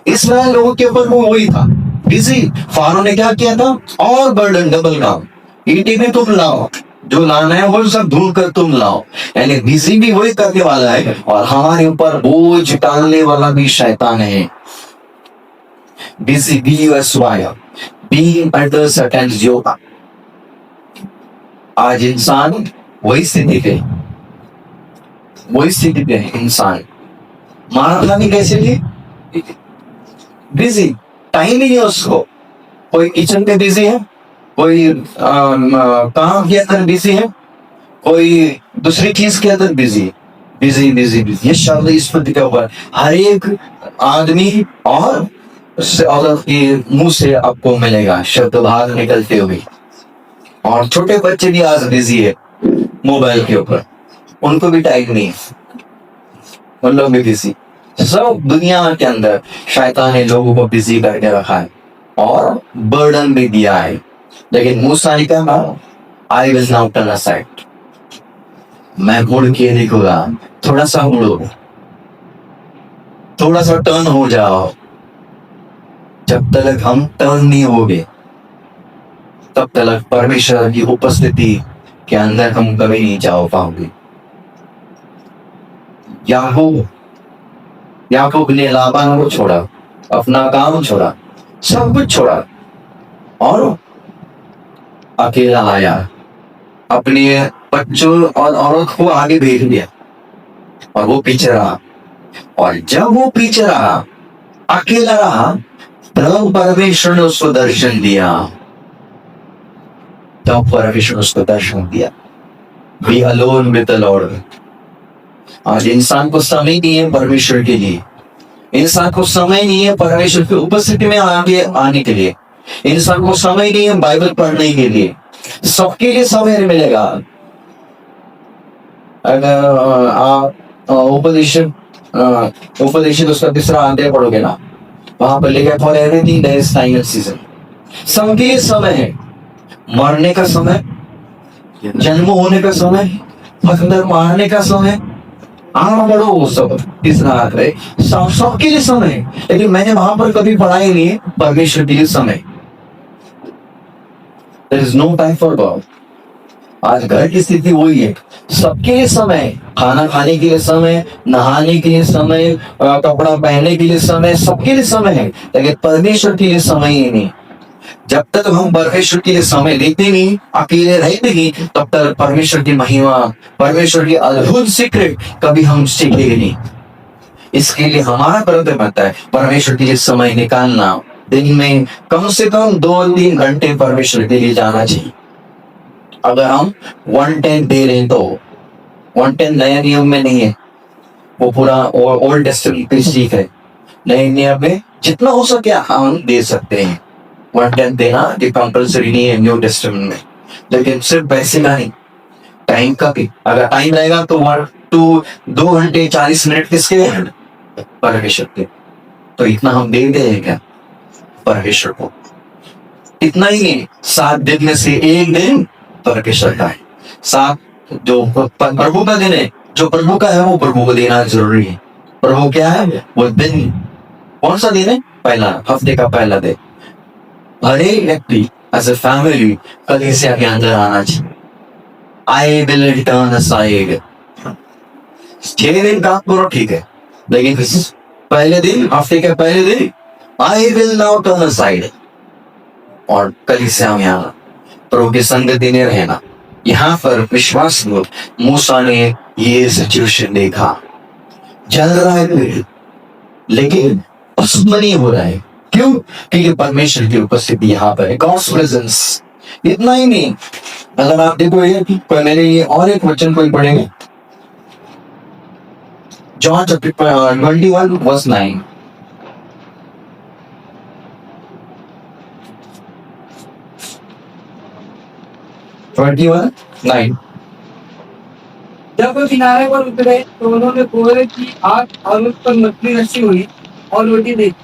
इस्राएल लोगों के ऊपर वो वही था, बिजी। फारो ने क्या किया था? और बर्डन, डबल काम। ईटी में तुम लाओ, जो लाना है वो सब ढूंढ कर तुम लाओ। यानी बिजी भी वही करने वाला है और हमारे ऊपर बोझ डालने वाला भी शैतान है। Busy, BUSY, being others attends yoga. आज इंसान वही स्थिति पे है इंसान। महात्मा भी कैसे थे? बिजी, टाइम ही नहीं उसको। कोई किचन पे बिजी है, कोई काम के अंदर बिजी है, कोई दूसरी चीज के अंदर बिजी बिजी। ये शब्द इस पर लिखा हुआ है हर एक आदमी और औरत के मुंह से आपको मिलेगा शब्द बाहर निकलते हुए। और छोटे बच्चे भी आज बिजी है मोबाइल के ऊपर, उनको भी टाइम नहीं है, उन लोग भी बिजी। सब दुनिया के अंदर शैतान ने लोगों को बिजी करके रखा है और बर्डन भी दिया है। लेकिन मूसा ने कहा I will now turn aside, मैं मुड़ के देखूंगा। थोड़ा सा मुड़ो, थोड़ा सा टर्न हो जाओ। जब तक हम टर्न नहीं होंगे तब तक परमेश्वर की उपस्थिति के अंदर हम कभी नहीं जा पाओगे। याकूब ने लाबान को छोड़ा, अपना काम छोड़ा, सब कुछ छोड़ा और अकेला आया, अपने बच्चों और औरत को आगे भेज दिया और वो पीछे रहा। और जब वो पीछे रहा, अकेला रहा, तब परमेश्वर ने उसको दर्शन दिया। Be alone with the Lord. आज इंसान को समय नहीं है परमेश्वर के लिए, इंसान को समय नहीं है परमेश्वर की उपस्थिति में आगे आने के लिए, इंसान को समय नहीं है बाइबल पढ़ने के लिए। सबके लिए समय नहीं मिलेगा। अगर आप उपदेश उसका तीसरा अध्याय पढ़ोगे ना, वहां पर लिखा for everything there is time and season. सबके लिए समय है, मरने का समय, जन्म होने का समय, पत्थर मारने का समय, बड़ो वो सब तीसरा अध्याय, सबके लिए समय है। लेकिन मैंने वहां पर कभी पढ़ा ही नहीं है परमेश्वर के लिए समय। There is no time for God. आज घर की स्थिति वही है, सबके लिए समय, खाना खाने के लिए समय, नहाने के लिए समय, कपड़ा पहनने के लिए समय, सबके लिए समय है। लेकिन परमेश्वर के लिए समय ही नहीं। जब तक हम परमेश्वर के लिए समय देते नहीं, अकेले रहते नहीं, तब तक परमेश्वर की महिमा, परमेश्वर की अद्भुत सीक्रेट कभी हम सीखेंगे नहीं। इसके लिए हमारा कर्तव्य बनता है परमेश्वर के लिए समय निकालना। दिन में कम से कम 2-3 घंटे परमेश्वर के लिए जाना चाहिए। अगर हम 110 दे रहे तो 110 नया नियम में नहीं है, वो पूरा ओल्ड टेस्टामेंट पे सीख है। नए नियम में जितना हो सके हम दे सकते हैं। 110 देना कंपल्सरी नहीं है न्यू टेस्टामेंट में। लेकिन सिर्फ पैसे का नहीं, टाइम का भी। अगर टाइम लगेगा तो 2 घंटे 40 मिनट किसके लिए? परमेश्वर के। तो इतना हम दे दें क्या परमेश्वर को? इतना ही नहीं, 7 दिन में से 1 दिन परमेश्वर का है। 7 जो प्रभु का दिन है, जो प्रभु का है वो प्रभु को देना जरूरी है। प्रभु क्या है? वो दिन। कौन सा दिन है? पहला, हफ्ते का पहला दिन। हर एक व्यक्ति एज ए फैमिली कलीसिया के अंदर आना चाहिए। I will return aside. 6 दिन काम करो ठीक है, लेकिन पहले दिन, हफ्ते के पहले दिन I will now turn aside और कलीसिया में आना, प्रभु की संगति में रहना। यहाँ पर विश्वास मूसा ने ये सिचुएशन देखा, जल रहा है पेड़ लेकिन भस्म नहीं हो रहा है। क्यों? क्योंकि परमेश्वर की उपस्थिति यहाँ पर है, गॉड्स प्रेजेंस। इतना ही नहीं, अगर आप देखो मेरे ये और एक वचन कोई पढ़ेंगे, जॉन चैप्टर 21 वर्स 9। जब वो किनारे पर उतरे तो उन्होंने कोहरे की आग और उस पर मछली रखी हुई और रोटी देखी।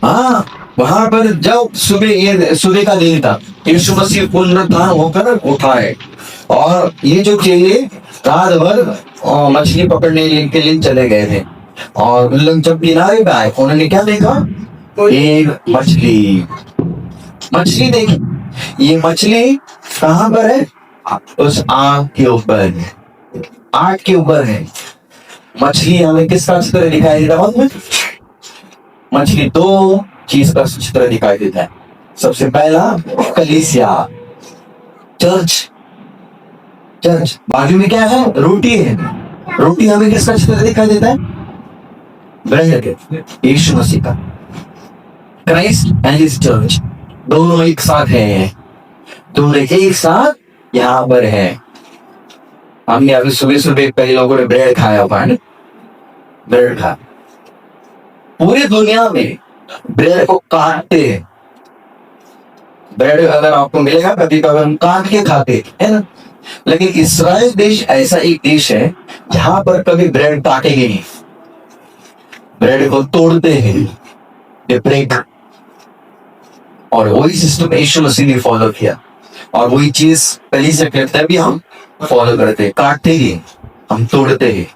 हाँ, वहां पर जब सुबह का दिन था, यीशु मसीह पुनरुत्थान होकर उठा है और ये जो चेले रात भर मछली पकड़ने के लिए चले गए थे और उन लोग जब किनारे पे आए उन्होंने क्या देखा? एक मछली देखी। ये मछली कहाँ पर है? उस आग के ऊपर। आग के ऊपर है मछली। हमें किसका चित्र दिखाई देता है? मछली 2 चीज का चित्र दिखाई देता है। सबसे पहला कलीसिया, चर्च। चर्च बाजू में क्या है? रोटी है। रोटी हमें किसका चित्र दिखाई देता है? ब्रेड के, यीशु मसीह का। क्राइस्ट एंड हिज चर्च दोनों एक साथ हैं, दोनों एक साथ यहाँ पर है। हमने अभी सुबह सुबह कई लोगों ने ब्रेड खाया हुआ है ना, ब्रेड खा। पूरी दुनिया में ब्रेड को काटते हैं। ब्रेड अगर आपको मिलेगा कभी कभी हम काट के खाते है ना, लेकिन इस्राइल देश ऐसा एक देश है जहां पर कभी ब्रेड काटेंगे नहीं, ब्रेड को तोड़ते हैं, ब्रेक। और वही सिस्टम यीशु मसीह ने फॉलो किया, और वही चीज पहले से करते हैं भी हम फॉलो करते हैं, काटते ही हम तोड़ते हैं।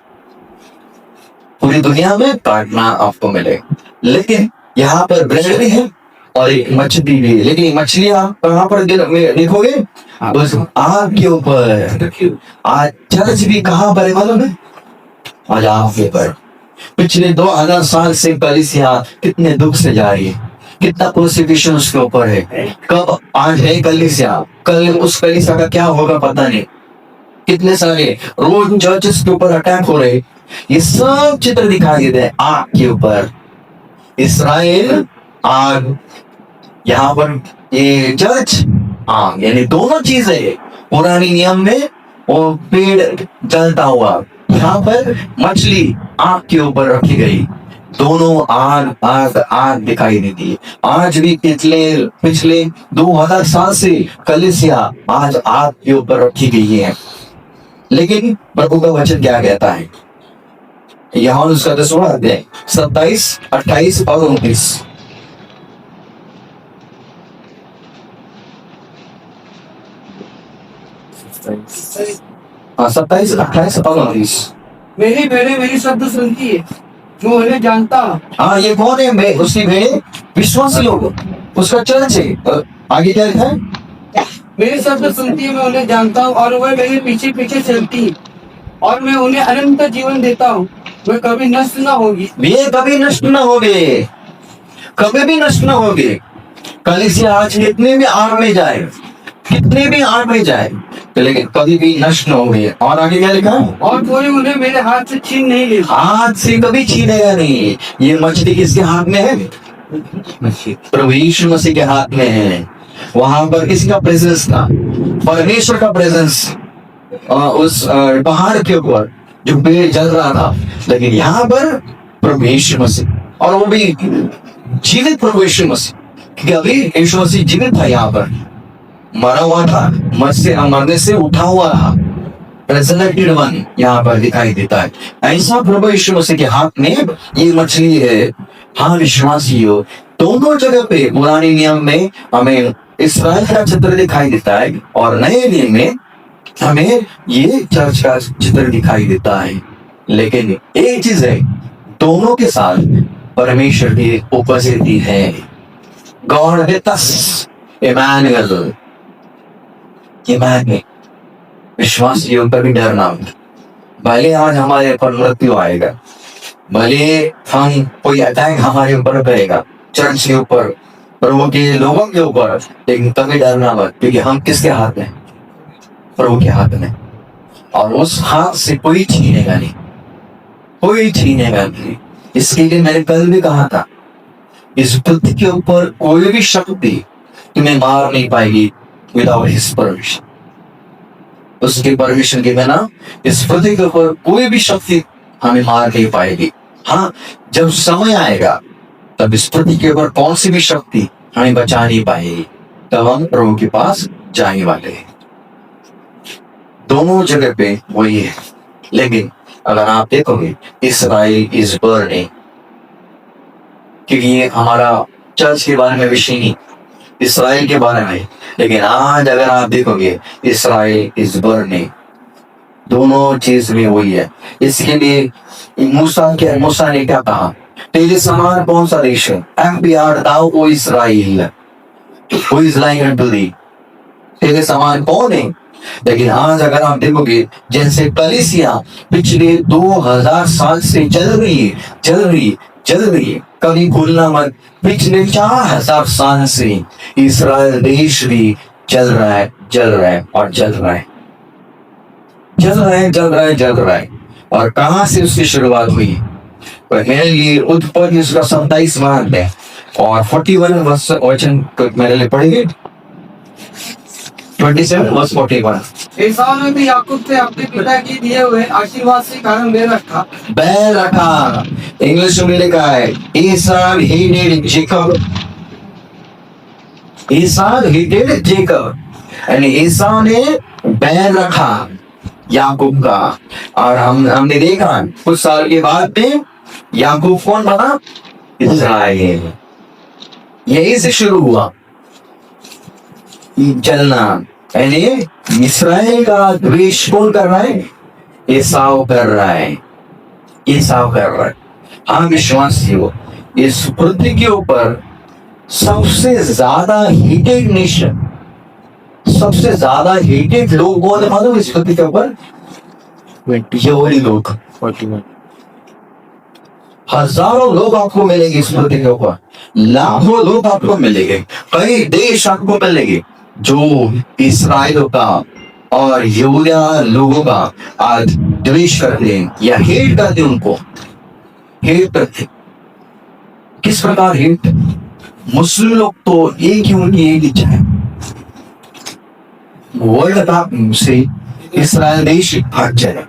पूरी दुनिया में काटना आपको मिलेगा, लेकिन यहाँ पर ब्रेड भी है और एक मछली भी है। लेकिन मछलियां कहाँ पर देखोगे? बस आग के ऊपर। आज चर्च भी कहाँ पर है मालूम है? आज आग के ऊपर। पिछले 2000 साल से कलीसिया कितने दुख से जा रही है, कितना क्रूसिफिक्शन उसके ऊपर है। कब आज है कलीसिया, कल उस कलीसिया का क्या होगा पता नहीं। कितने सारे रोज चर्चेस के ऊपर अटैक हो रहे, ये सब चित्र दिखाई देते हैं आग के ऊपर। इस्राएल आग, यहाँ पर ये चर्च आग, यानी दोनों चीजें। पुरानी नियम में वो पेड़ जलता हुआ, यहाँ पर मछली आग के ऊपर रखी गई, दोनों आग आग आग दिखाई देती है। आज भी पिछले 2000 साल से कलीसिया आज आग के ऊपर रखी गई है। लेकिन प्रभु का वचन क्या कहता है? यहाँ उसका 10वां अध्याय 27, 28 और 29। 27, 28 और 29। मेरी भेड़ें मेरी शब्द सुनती है, मैं उन्हें जानता हूँ। हाँ, ये कौन है? उसकी भेड़ें विश्वासी लोग, उसका चर्च है। आगे क्या लिखा है? मेरी शब्द सुनती है, मैं उन्हें जानता हूँ, और वह मेरे पीछे पीछे चलती है, और मैं उन्हें अनंत जीवन देता हूँ। वे कभी नष्ट न होगी। वे कभी नष्ट न होगे, कभी भी नष्ट न होगे। कलीसिया आज कितने भी आग में जाए, कितने भी आग में जाए, लेकिन कभी भी नष्ट न होगे। और आगे क्या लिखा? और कोई उन्हें मेरे हाथ से छीन नहीं ले, हाथ से कभी छीनेगा नहीं। ये मछली किसके हाथ में है? प्रभु यीशु मसीह के हाथ में है। वहां पर किसका प्रेजेंस था? परमेश्वर का प्रेजेंस। उस पहाड़ के ऊपर जो पेड़ जल रहा था, लेकिन यहाँ पर प्रभु यीशु मसीह, और वो भी जीवित प्रभु यीशु मसीह, क्योंकि अभी यीशु मसीह जीवित था, यहाँ पर मरा हुआ था, मरने से उठा हुआ था, रेजरेक्टेड वन यहाँ पर दिखाई देता है। ऐसा प्रभु यीशु मसीह के हाथ में ये मछली है। हाँ विश्वासी हो, दोनों जगह पे पुराने नियम में हमें इस्राएल का चित्र दिखाई देता है, और नए नियम में हमें ये चर्च का चित्र दिखाई देता है। लेकिन एक चीज है, दोनों के साथ परमेश्वर की उपस्थिति है। God with us, Immanuel. Immanuel, विश्वासियों पर भी डरना। भले आज हमारे ऊपर मृत्यु आएगा, भले हम कोई अटैक हमारे ऊपर करेगा, चर्च के ऊपर, प्रभु के लोगों के ऊपर, लेकिन कभी डरना मत, क्योंकि हम किसके हाथ में? प्रभु के हाथ में। और उस हाथ से कोई छीनेगा नहीं, कोई छीनेगा नहीं। इसके लिए मैंने कल भी कहा था, इस पृथ्वी के ऊपर कोई भी शक्ति तुम्हें मार नहीं पाएगी विदाउट हिज परमिशन। उसके परमिशन के बिना इस पृथ्वी के ऊपर कोई भी शक्ति हमें मार नहीं पाएगी। हाँ, जब समय आएगा तब इस पृथ्वी के ऊपर कौन सी भी शक्ति हमें बचा नहीं पाएगी, तब हम प्रभु के पास जाने वाले हैं। दोनों जगह पे वही है। लेकिन अगर आप देखोगे, इस्राइल इज बर्निंग, क्योंकि ये हमारा चर्च के बारे में विषय नहीं, इस्राइल के बारे में। लेकिन आज अगर आप देखोगे, इस्राइल इज बर्निंग, दोनों चीज में वही है। इसके लिए मूसा ने क्या कहा? तेरे समान कौन सा देश है? एम्पियर thou O Israel, who is like unto thee. तेरे समान कौन है? लेकिन आज अगर आप देखोगे, जैसे कलीसिया पिछले 2000 साल से चल रही है, कभी भूलना मत, पिछले 4000 साल से इस्राएल देश भी चल रहा है, जल रहा है और जल रहा है, जल रहा है, जल रहा है, जल रहा है। और कहां से उसकी शुरुआत हुई? पहले उत्पत्ति उसका 27वां अध्याय और 41 वचन तो मेरे लिए पढ़ेंगे। 27 वर्स 41। एसाव ने भी याकूब से अपने पिता की दिए हुए आशीर्वाद से कारण बैर रखा। बैर रखा, इंग्लिश में लिखा है Esau hated Jacob. Esau hated Jacob. यानी एसाव ने बैर रखा याकूब का। और हमने देखा कुछ साल के बाद में याकूब कौन बना? इस्राएल। यही से शुरू हुआ जलना। यानी इस्राएल का द्वेष कौन कर रहा है? एसाव कर रहा है, एसाव कर रहा है। हाँ विश्वासियों, इस पृथ्वी के ऊपर सबसे ज्यादा हेटेड नेशन, सबसे ज्यादा हेटेड लोग कौन है मालूम इस पृथ्वी के ऊपर? यहूदी लोग। 41 हजारों लोग आपको मिलेंगे इस पृथ्वी के ऊपर, लाखों लोग आपको मिलेंगे, कई देश आपको मिलेंगे जो इस्राएलों का और यहूदा लोगों का आज द्वेष करते हैं या हेट करते हैं, उनको हेट करते। किस प्रकार हेट? मुस्लिम लोग तो एक ही उनकी एक इच्छा है, वर्ल्ड कप से इस्राएल देश भाग जाए,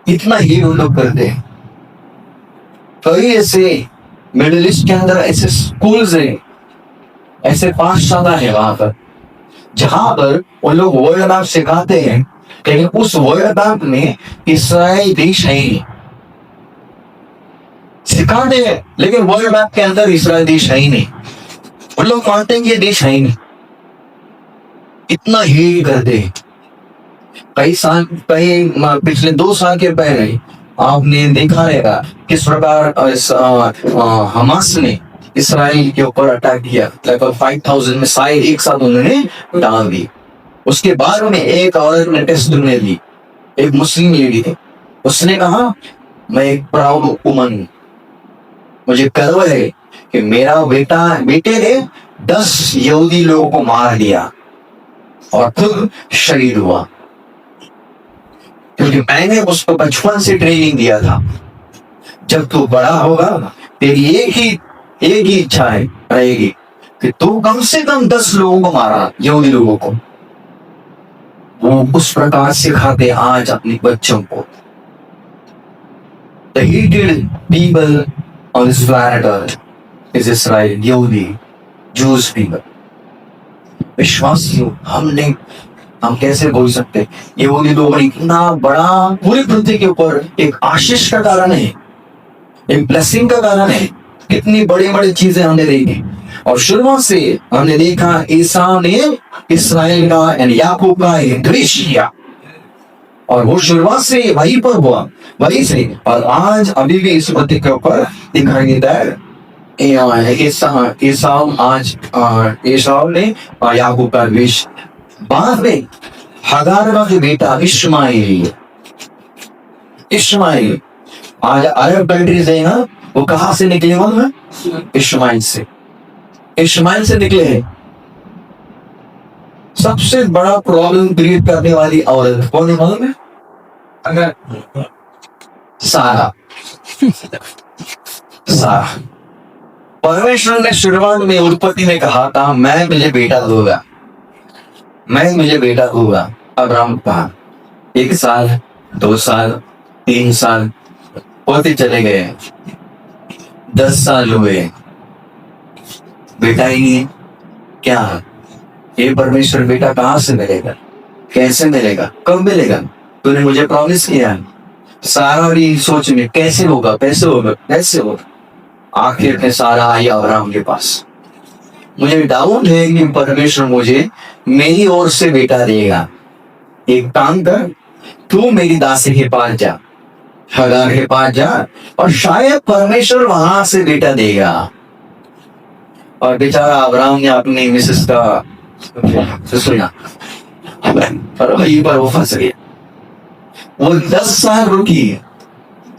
इतना ही उन लोग करते हैं। कई ऐसे मिडिल ईस्ट के अंदर ऐसे स्कूल्स हैं, ऐसे पाठशाला है वहां पर जहां पर वो लोग वर्ल्ड मैप सिखाते हैं, लेकिन उस वर्ल्ड मैप में इस्राएल देश है ही नहीं। सिखाते हैं लेकिन वर्ल्ड मैप के अंदर इस्राएल देश है ही नहीं। वो लोग मानते हैं कि ये देश है ही नहीं, इतना ही करते हैं। कई पिछले 2 साल के पहले आपने देखा रहेगा किस प्रकार हमास ने इस्राएल के ऊपर अटैक किया, लगभग 5000 मिसाइल एक साथ उन्होंने डाल दी। उसके बाद में एक औरत ने टेस्टिमनी दी, एक मुस्लिम लेडी थी, उसने कहा मैं एक प्राउड वुमन हूं, मुझे गर्व है कि मेरा बेटे ने 10 यहूदी लोगों को मार दिया और खुद शहीद हुआ, क्योंकि मैंने उसको बचपन से ट्रेनिंग दिया था, जब तू बड़ा होगा तेरी एक ही इच्छा है रहेगी कि तू कम से कम 10 लोगों को मारा, यहूदी लोगों को। वो उस प्रकार सिखाते आज अपने बच्चों को। The hated people on this planet Earth is Israel, यहूदी, Jewish people। विश्वासियों, हम कैसे बोल सकते? यहूदी लोग इतना बड़ा पूरी पृथ्वी के ऊपर एक आशीष का कारण है, एक ब्लेसिंग का कारण है। कितनी बड़ी बड़ी चीजें हमने देखी और शुरुआत से हमने देखा एसाव ने इस्राएल का यानी याकूब का द्वेष किया और वो शुरुआत से वहीं पर हुआ, वहीं से। और आज अभी भी इस पृथ्वी के ऊपर दिखाई देता है एसाव ने याकूब का द्वेष। बाद में हगार का जो बेटा इश्माइल आज अरब कंट्रीज है ना, वो कहां से निकले? मालूम है? इश्माइल से निकले हैं। सबसे बड़ा प्रॉब्लम क्रिएट करने वाली औरत कौन है मालूम है? अगर सारा परमेश्वर ने शुरुआत में उत्पत्ति में कहा था मैं मुझे बेटा दूंगा। अब्राहम कहा 1 साल 2 साल 3 साल होते चले गए, 10 साल हुए, बेटा ही नहीं। क्या ये परमेश्वर बेटा कहां से मिलेगा? कैसे मिलेगा? कब मिलेगा? तूने मुझे प्रॉमिस किया। सारा सोच में कैसे होगा? आखिर में सारा आई अब्राहम के पास। मुझे डाउट है कि परमेश्वर मुझे मेरी ओर से बेटा देगा। एक काम कर, तू मेरी दासी के पास जा, हगार के पास जा, और शायद परमेश्वर वहां से बेटा देगा। और बेचारा अब्राहम ने अपनी मिसेस का सुना और वहीं पर वो फंस गया। वो 10 साल रुकी,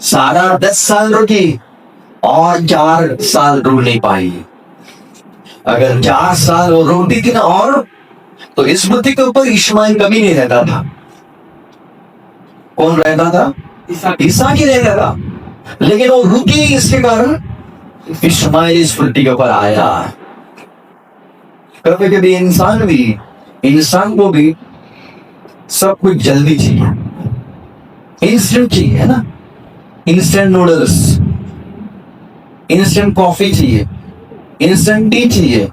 सारा 10 साल रुकी और 4 साल रुक नहीं पाई। अगर 4 साल वो रोकती थी ना और, तो इस पृथ्वी के ऊपर इस्माइल कभी नहीं रहता था। कौन रहता था? इसहाक ही रहता था। लेकिन वो रुकी, इसके कारण इस्माइल इस पृथ्वी के ऊपर आया। कभी कभी इंसान को भी सब कुछ जल्दी चाहिए, इंस्टेंट चाहिए, है ना? इंस्टेंट नूडल्स, इंस्टेंट कॉफी चाहिए, इंस्टेंट टी चाहिए,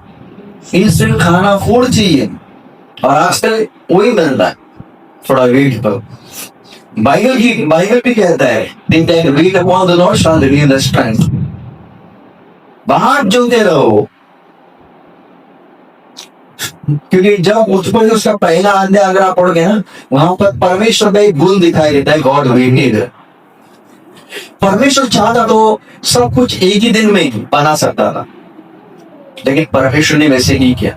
इंस्टेंट खाना फूड चाहिए, और आजकल वही मिलता है। थोड़ा वेट करो। बाइबल भी कहता है, think that wait upon the Lord shall renew the strength। बाहर जोते रहो, क्योंकि जब उस पर उसका पहला अध्याय अगर आप पढ़ोगे ना, वहां पर परमेश्वर का एक गुण दिखाई देता है, गॉड वेटेड। परमेश्वर चाहता तो सब कुछ एक ही दिन में बना सकता था, लेकिन परमेश्वर ने वैसे नहीं किया।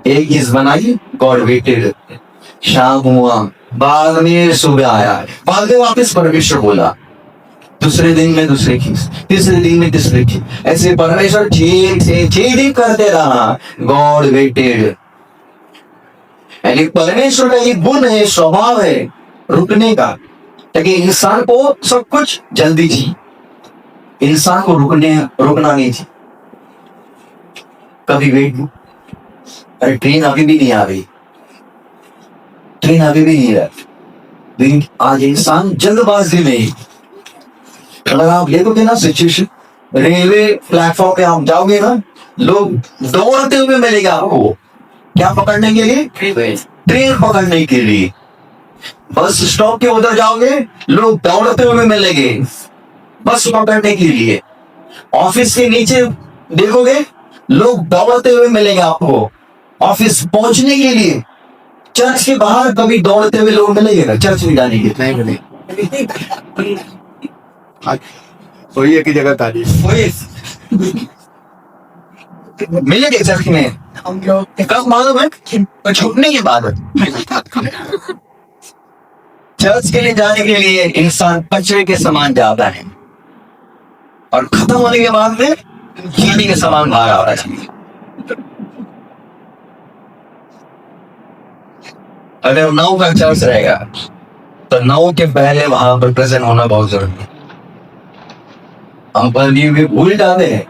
एक चीज बनाई, गॉड वेटेड। शाम हुआ, बाद में सुबह आया, बाद में वापस परमेश्वर बोला, दूसरे दिन में दूसरी चीज, तीसरे दिन में तीसरी चीज, ऐसे परमेश्वर 6 दिन करते रहा। God waited. यानी परमेश्वर का एक गुण है, स्वभाव है रुकने का, ताकि इंसान को सब कुछ जल्दी चाहिए, इंसान को रुकना नहीं चाहिए। कभी वेट, अरे ट्रेन अभी भी नहीं आ रही, ट्रेन अभी भी नहीं रही। आज इंसान जल्दबाजी में, अगर आप देखोगे ना सिचुएशन, रेलवे प्लेटफॉर्म पे आप जाओगे ना, लोग दौड़ते हुए मिलेगा आपको। क्या पकड़ने के लिए? ट्रेन पकड़ने के लिए। बस स्टॉप के उधर जाओगे, लोग दौड़ते हुए मिलेंगे बस पकड़ने के लिए। ऑफिस के नीचे देखोगे, लोग दौड़ते हुए मिलेंगे आपको ऑफिस पहुंचने के लिए। चर्च के बाहर कभी दौड़ते हुए लोग मिलेंगे ना चर्च में जाने के? नहीं मिलेंगे। वही एक ही जगह ताली मिलेंगे चर्च में। कब मालूम है? छूटने के बाद। चर्च के लिए जाने के लिए इंसान कचरे के समान जाता है, और खत्म होने के बाद में कीड़ी के समान बाहर आ रहा है। अगर 9 का चर्च रहेगा तो 9 के पहले वहां पर प्रेजेंट होना बहुत जरूरी है। हम पर भी भूल जाते हैं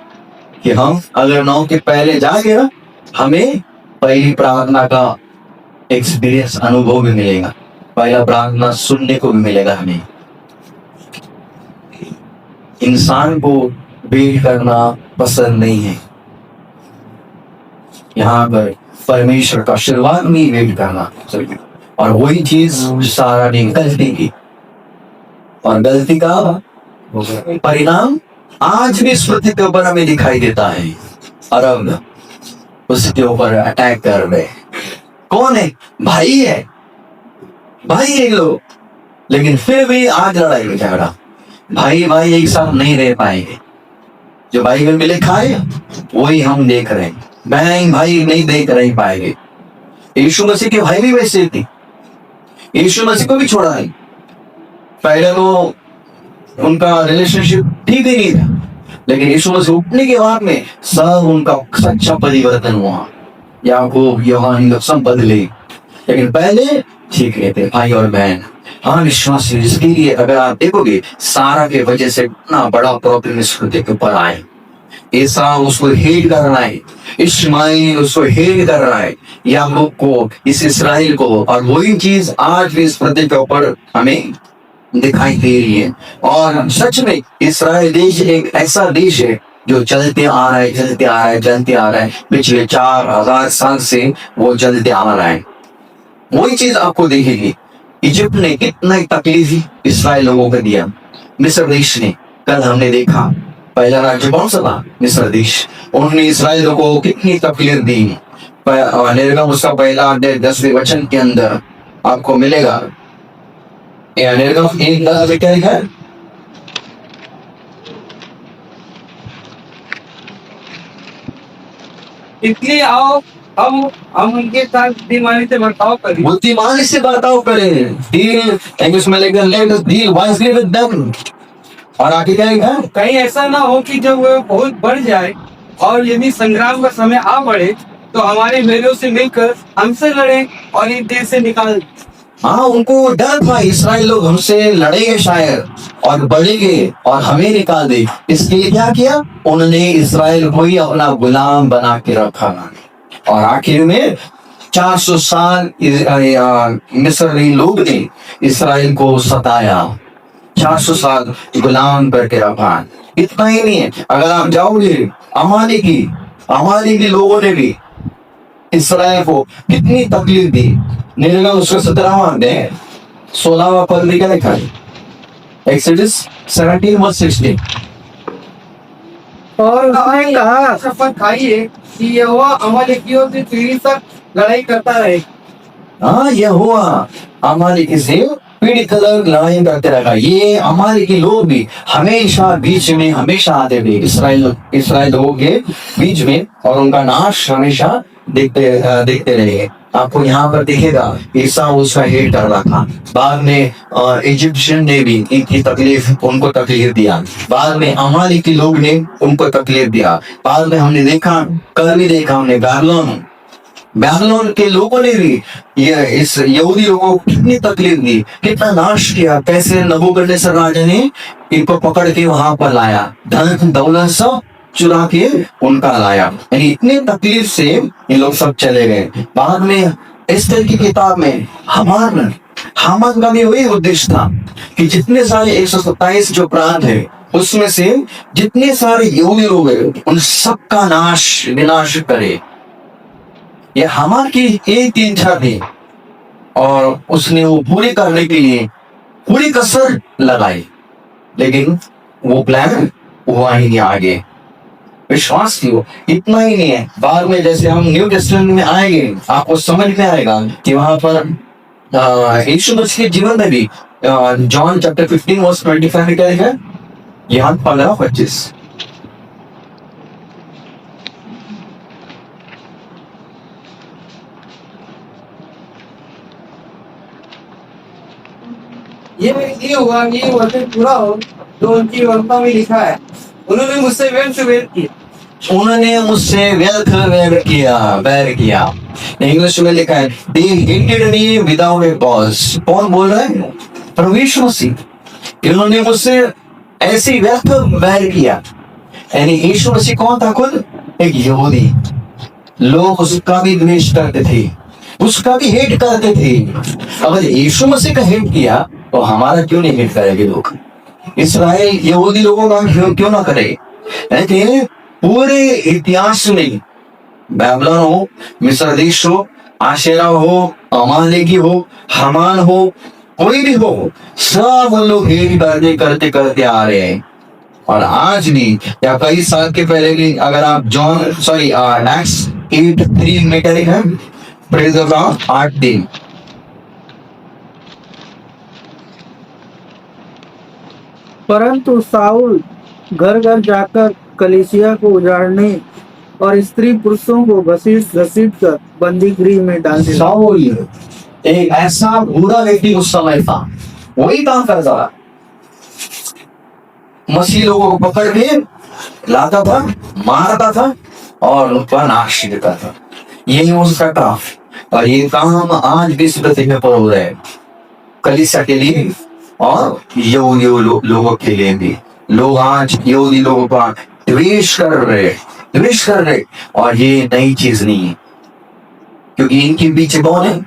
कि हम अगर 9 के पहले जाएंगे ना, हमें पहली प्रार्थना का एक्सपीरियंस, अनुभव भी मिलेगा, पहला प्रार्थना सुनने को भी मिलेगा हमें। इंसान को वेट करना पसंद नहीं है। यहाँ पर परमेश्वर का शुरुआत में वेट करना, और वही चीज सारा ने गलती की, और गलती का परिणाम आज भी इस पृथ्वी के ऊपर हमें दिखाई देता है। अरब उसके ऊपर अटैक कर रहे। कौन है? भाई है, भाई है लोग, लेकिन फिर भी आज लड़ाई झगड़ा। भाई एक साथ नहीं रह पाएंगे। जो बाइबल में लिखा है वही हम देख रहे हैं। बहन भाई नहीं देख रह पाएंगे। यीशु मसीह के भाई भी वैसे थे, यीशु मसीह को भी छोड़ा है। पहले तो उनका रिलेशनशिप ठीक ही नहीं था, लेकिन यीशु मसीह उठने के बाद में सब उनका सच्चा परिवर्तन हुआ। याकूब यूहन्ना लोग सब बदले, लेकिन पहले ठीक रहते भाई और बहन। हाँ विश्वासी, इसके लिए अगर आप देखोगे सारा के वजह से इतना बड़ा प्रॉब्लम इस पृथ्वी के ऊपर आए। एसाव उसको हेट कर रहा है, इस्माइल उसको हेट कर रहा है, याकूब को, इस इस्राएल को, और वही चीज आज भी इस पृथ्वी के ऊपर हमें दिखाई दे रही है। और सच में इस्राएल देश एक ऐसा देश है जो चलते आ रहा है पिछले 4000 साल से वो चलते आ रहा है। वही चीज आपको देखेगी। इजिप्ट ने कितना तकलीफ इस्राएल लोगों को दिया, मिस्र देश ने, कल हमने देखा पहला राज्य कौन सा था? मिस्र देश। उन्होंने इस्राएल लोगों को कितनी तकलीफ दी। निर्गम उसका पहला अध्याय 10वें वचन के अंदर आपको मिलेगा। निर्गम 1:10 में क्या लिखा है? इसलिए आओ हम उनके साथ बुद्धिमानी से बर्ताव करें। बुद्धिमानी से बर्ताव करें। डील, इंग्लिश में लिखा let us deal wisely with them. और आगे जाएगा कहीं ऐसा ना हो कि जब वो बहुत बढ़ जाए और यदि संग्राम का समय आ पड़े तो हमारे मेलों से मिलकर हमसे लड़े और इस देश से निकाल दें। हाँ, उनको डर था इसराइल लोग हमसे लड़ेंगे शायद और बढ़ेंगे और हमें निकाल दे। इसके लिए क्या किया उन्होंने, इसराइल को ही अपना गुलाम बना के रखा और आखिर में 400 साल मिस्री लोग ने इसराइल को सताया, 400 साल गुलाम करके रखा। इतना ही नहीं है, अगर आप जाओगे अमालेकी लोगों ने भी इसराइल को कितनी तकलीफ दी। निर्गम उसका 17वां अध्याय 16वां पद में क्या लिखा है? एक्सोडस 17:16। और उसने कहा शपथ खाइए कि यहोवा अमालेकियों से पीढ़ी तक लड़ाई करता रहे। हाँ, यह हुआ अमालेकी से पीढ़ी तक लड़ाई करते रहा। ये अमालेकी लोग भी हमेशा बीच में हमेशा आते थे इसराइल लोगों के बीच में, और उनका नाश हमेशा देखते रहे। आपको यहाँ पर दिखेगा ईसा उसका हेट कर रहा था। बाद में इजिप्शियन ने भी उनको तकलीफ दिया। बाद में अमालेकी लोग ने उनको तकलीफ दिया। बाद में हमने देखा, कल भी देखा हमने, बैबलोन के लोगों ने भी इस यहूदी लोगों को कितनी तकलीफ दी, कितना नाश किया। कैसे नबूकदनेस्सर राजा ने इनको पकड़ के वहां पर लाया, धन दौलत सब चुरा के उनका लाया। यानी इतने तकलीफ से ये लोग सब चले गए। बाद में एस्तर की किताब में हामान का भी वही उद्देश्य था कि जितने सारे 127 जो प्रांत है उसमें से जितने सारे यहूदी लोग हैं उन सबका विनाश करे। ये हामान की एक इच्छा थी और उसने वो पूरी करने के लिए पूरी कसर लगाई, लेकिन वो प्लान हुआ ही नहीं आगे। विश्वास की हो, इतना ही नहीं है। बाद में जैसे हम न्यू टेस्टामेंट में आएंगे आपको समझ में आएगा कि वहां पर यीशु मसीह के जीवन में भी जॉन चैप्टर 15 वर्स 25 में क्या लिखा है? यहाँ 15-25। ये हुआ ये वचन पूरा हो जो उनकी वार्ता में लिखा है, उन्होंने मुझसे व्यर्थ बैर किया। इंग्लिश में लिखा है they hated me without a cause। कौन बोल रहा है? प्रभु मसीह। इन्होंने मुझसे ऐसी व्यर्थ बैर किया। यानी यीशु मसीह कौन था? खुद एक यहूदी। लोग उसका भी द्वेष करते थे, उसका भी हेट करते थे। अगर यीशु मसीह का हेट किया तो हमारा क्यों नहीं हेट करेंगे लोग? इसराइल यहूदी लोगों का क्यों ना करे? लेकिन पूरे इतिहास में बैबलोन हो, मिस्र देश हो, आशेरा हो, अमालेकी हो, हमान हो, कोई भी हो, सब उन लोग हेट करते आ रहे हैं। और आज भी या कई साल के पहले भी अगर आप एक्ट्स 8:3 में क्या लिखा है? Praise the Lord 8:3। परंतु साउल घर घर जाकर कलीसिया को उजाड़ने और स्त्री पुरुषों को घसीट कर बंदी गृह में डाल दिया। साउल एक ऐसा बुरा व्यक्ति उस समय था, वही काम करता था। मसीह लोगों को पकड़ के लाता था, मारता था और उनका नाश करता था। यही उसका काम, और ये काम आज भी इस पृथ्वी पर हो रहा है, कलीसिया के लिए और यहूदी लोगों के लिए भी। लोग आज यहूदी लोगों का द्वेष कर रहे, और ये नई चीज नहीं है, क्योंकि इनके पीछे कौन है?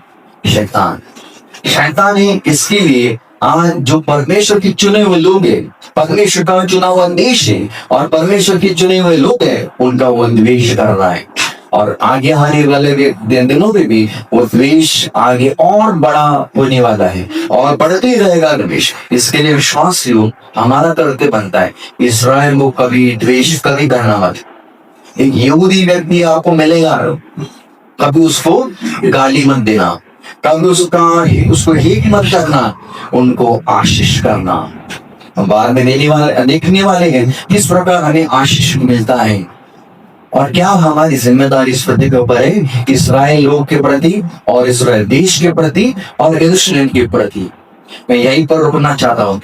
शैतान है। इसके लिए आज जो परमेश्वर के चुने हुए लोग हैं, परमेश्वर का चुना हुआ देश है और परमेश्वर के चुने हुए लोग हैं, उनका वो द्वेष कर रहा है। और आगे आने वाले दिनों में भी वो द्वेष आगे और बड़ा होने वाला है और बढ़ते ही रहेगा द्वेष। इसके लिए विश्वासियों हमारा कर्तव्य बनता है, इस्राएल को कभी द्वेष कभी करना मत। एक यहूदी व्यक्ति आपको मिलेगा, कभी उसको गाली मत देना, कभी उसको हेट मत करना, उनको आशीष करना। बाद में देखने वाले हैं किस प्रकार हमें आशीष मिलता है। और क्या हमारी जिम्मेदारी इस पृथ्वी के ऊपर है? इस्राएल लोग के प्रति और इस्राएल देश के प्रति और यरूशलेम के प्रति मैं यहीं पर रुकना चाहता हूँ,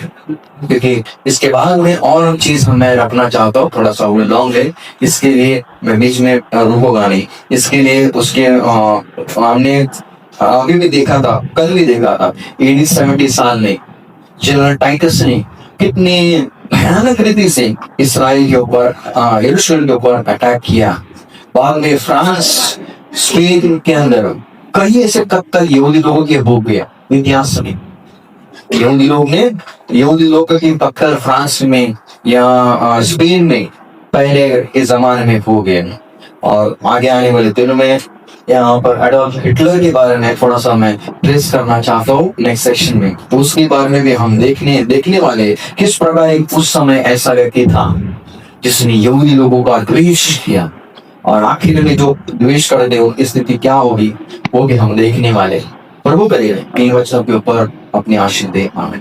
क्योंकि इसके बाद में और चीज मैं रखना चाहता हूँ, थोड़ा सा वो लॉन्ग है, इसके लिए मैं बीच में रुकूंगा नहीं। इसके लिए उसके हमने अभी भी देखा था, कल भी देखा था, AD 70 साल में जनरल टाइटस ने कितनी भयानक रीति से इसराइल के ऊपर, यरूशलेम के ऊपर अटैक किया। बाद में फ्रांस, स्पेन के अंदर कई ऐसे कत्ल यहूदी लोगों के हो गया इतिहास में। यहूदी लोग की पत्थर फ्रांस में या स्पेन में पहले के जमाने में हो गए। और आगे आने वाले दिनों में यहाँ पर एडोल्फ हिटलर के बारे में थोड़ा सा मैं ट्रेस करना चाहता हूँ नेक्स्ट सेक्शन में। तो उसके बारे में भी हम देखने वाले किस प्रकार एक उस समय ऐसा व्यक्ति था जिसने यहूदी लोगों का द्वेष किया, और आखिर में जो द्वेष कर दे उनकी स्थिति क्या होगी वो भी हम देखने वाले। प्रभु करेगा इन वचनों के ऊपर अपनी आशीष दे। आमीन।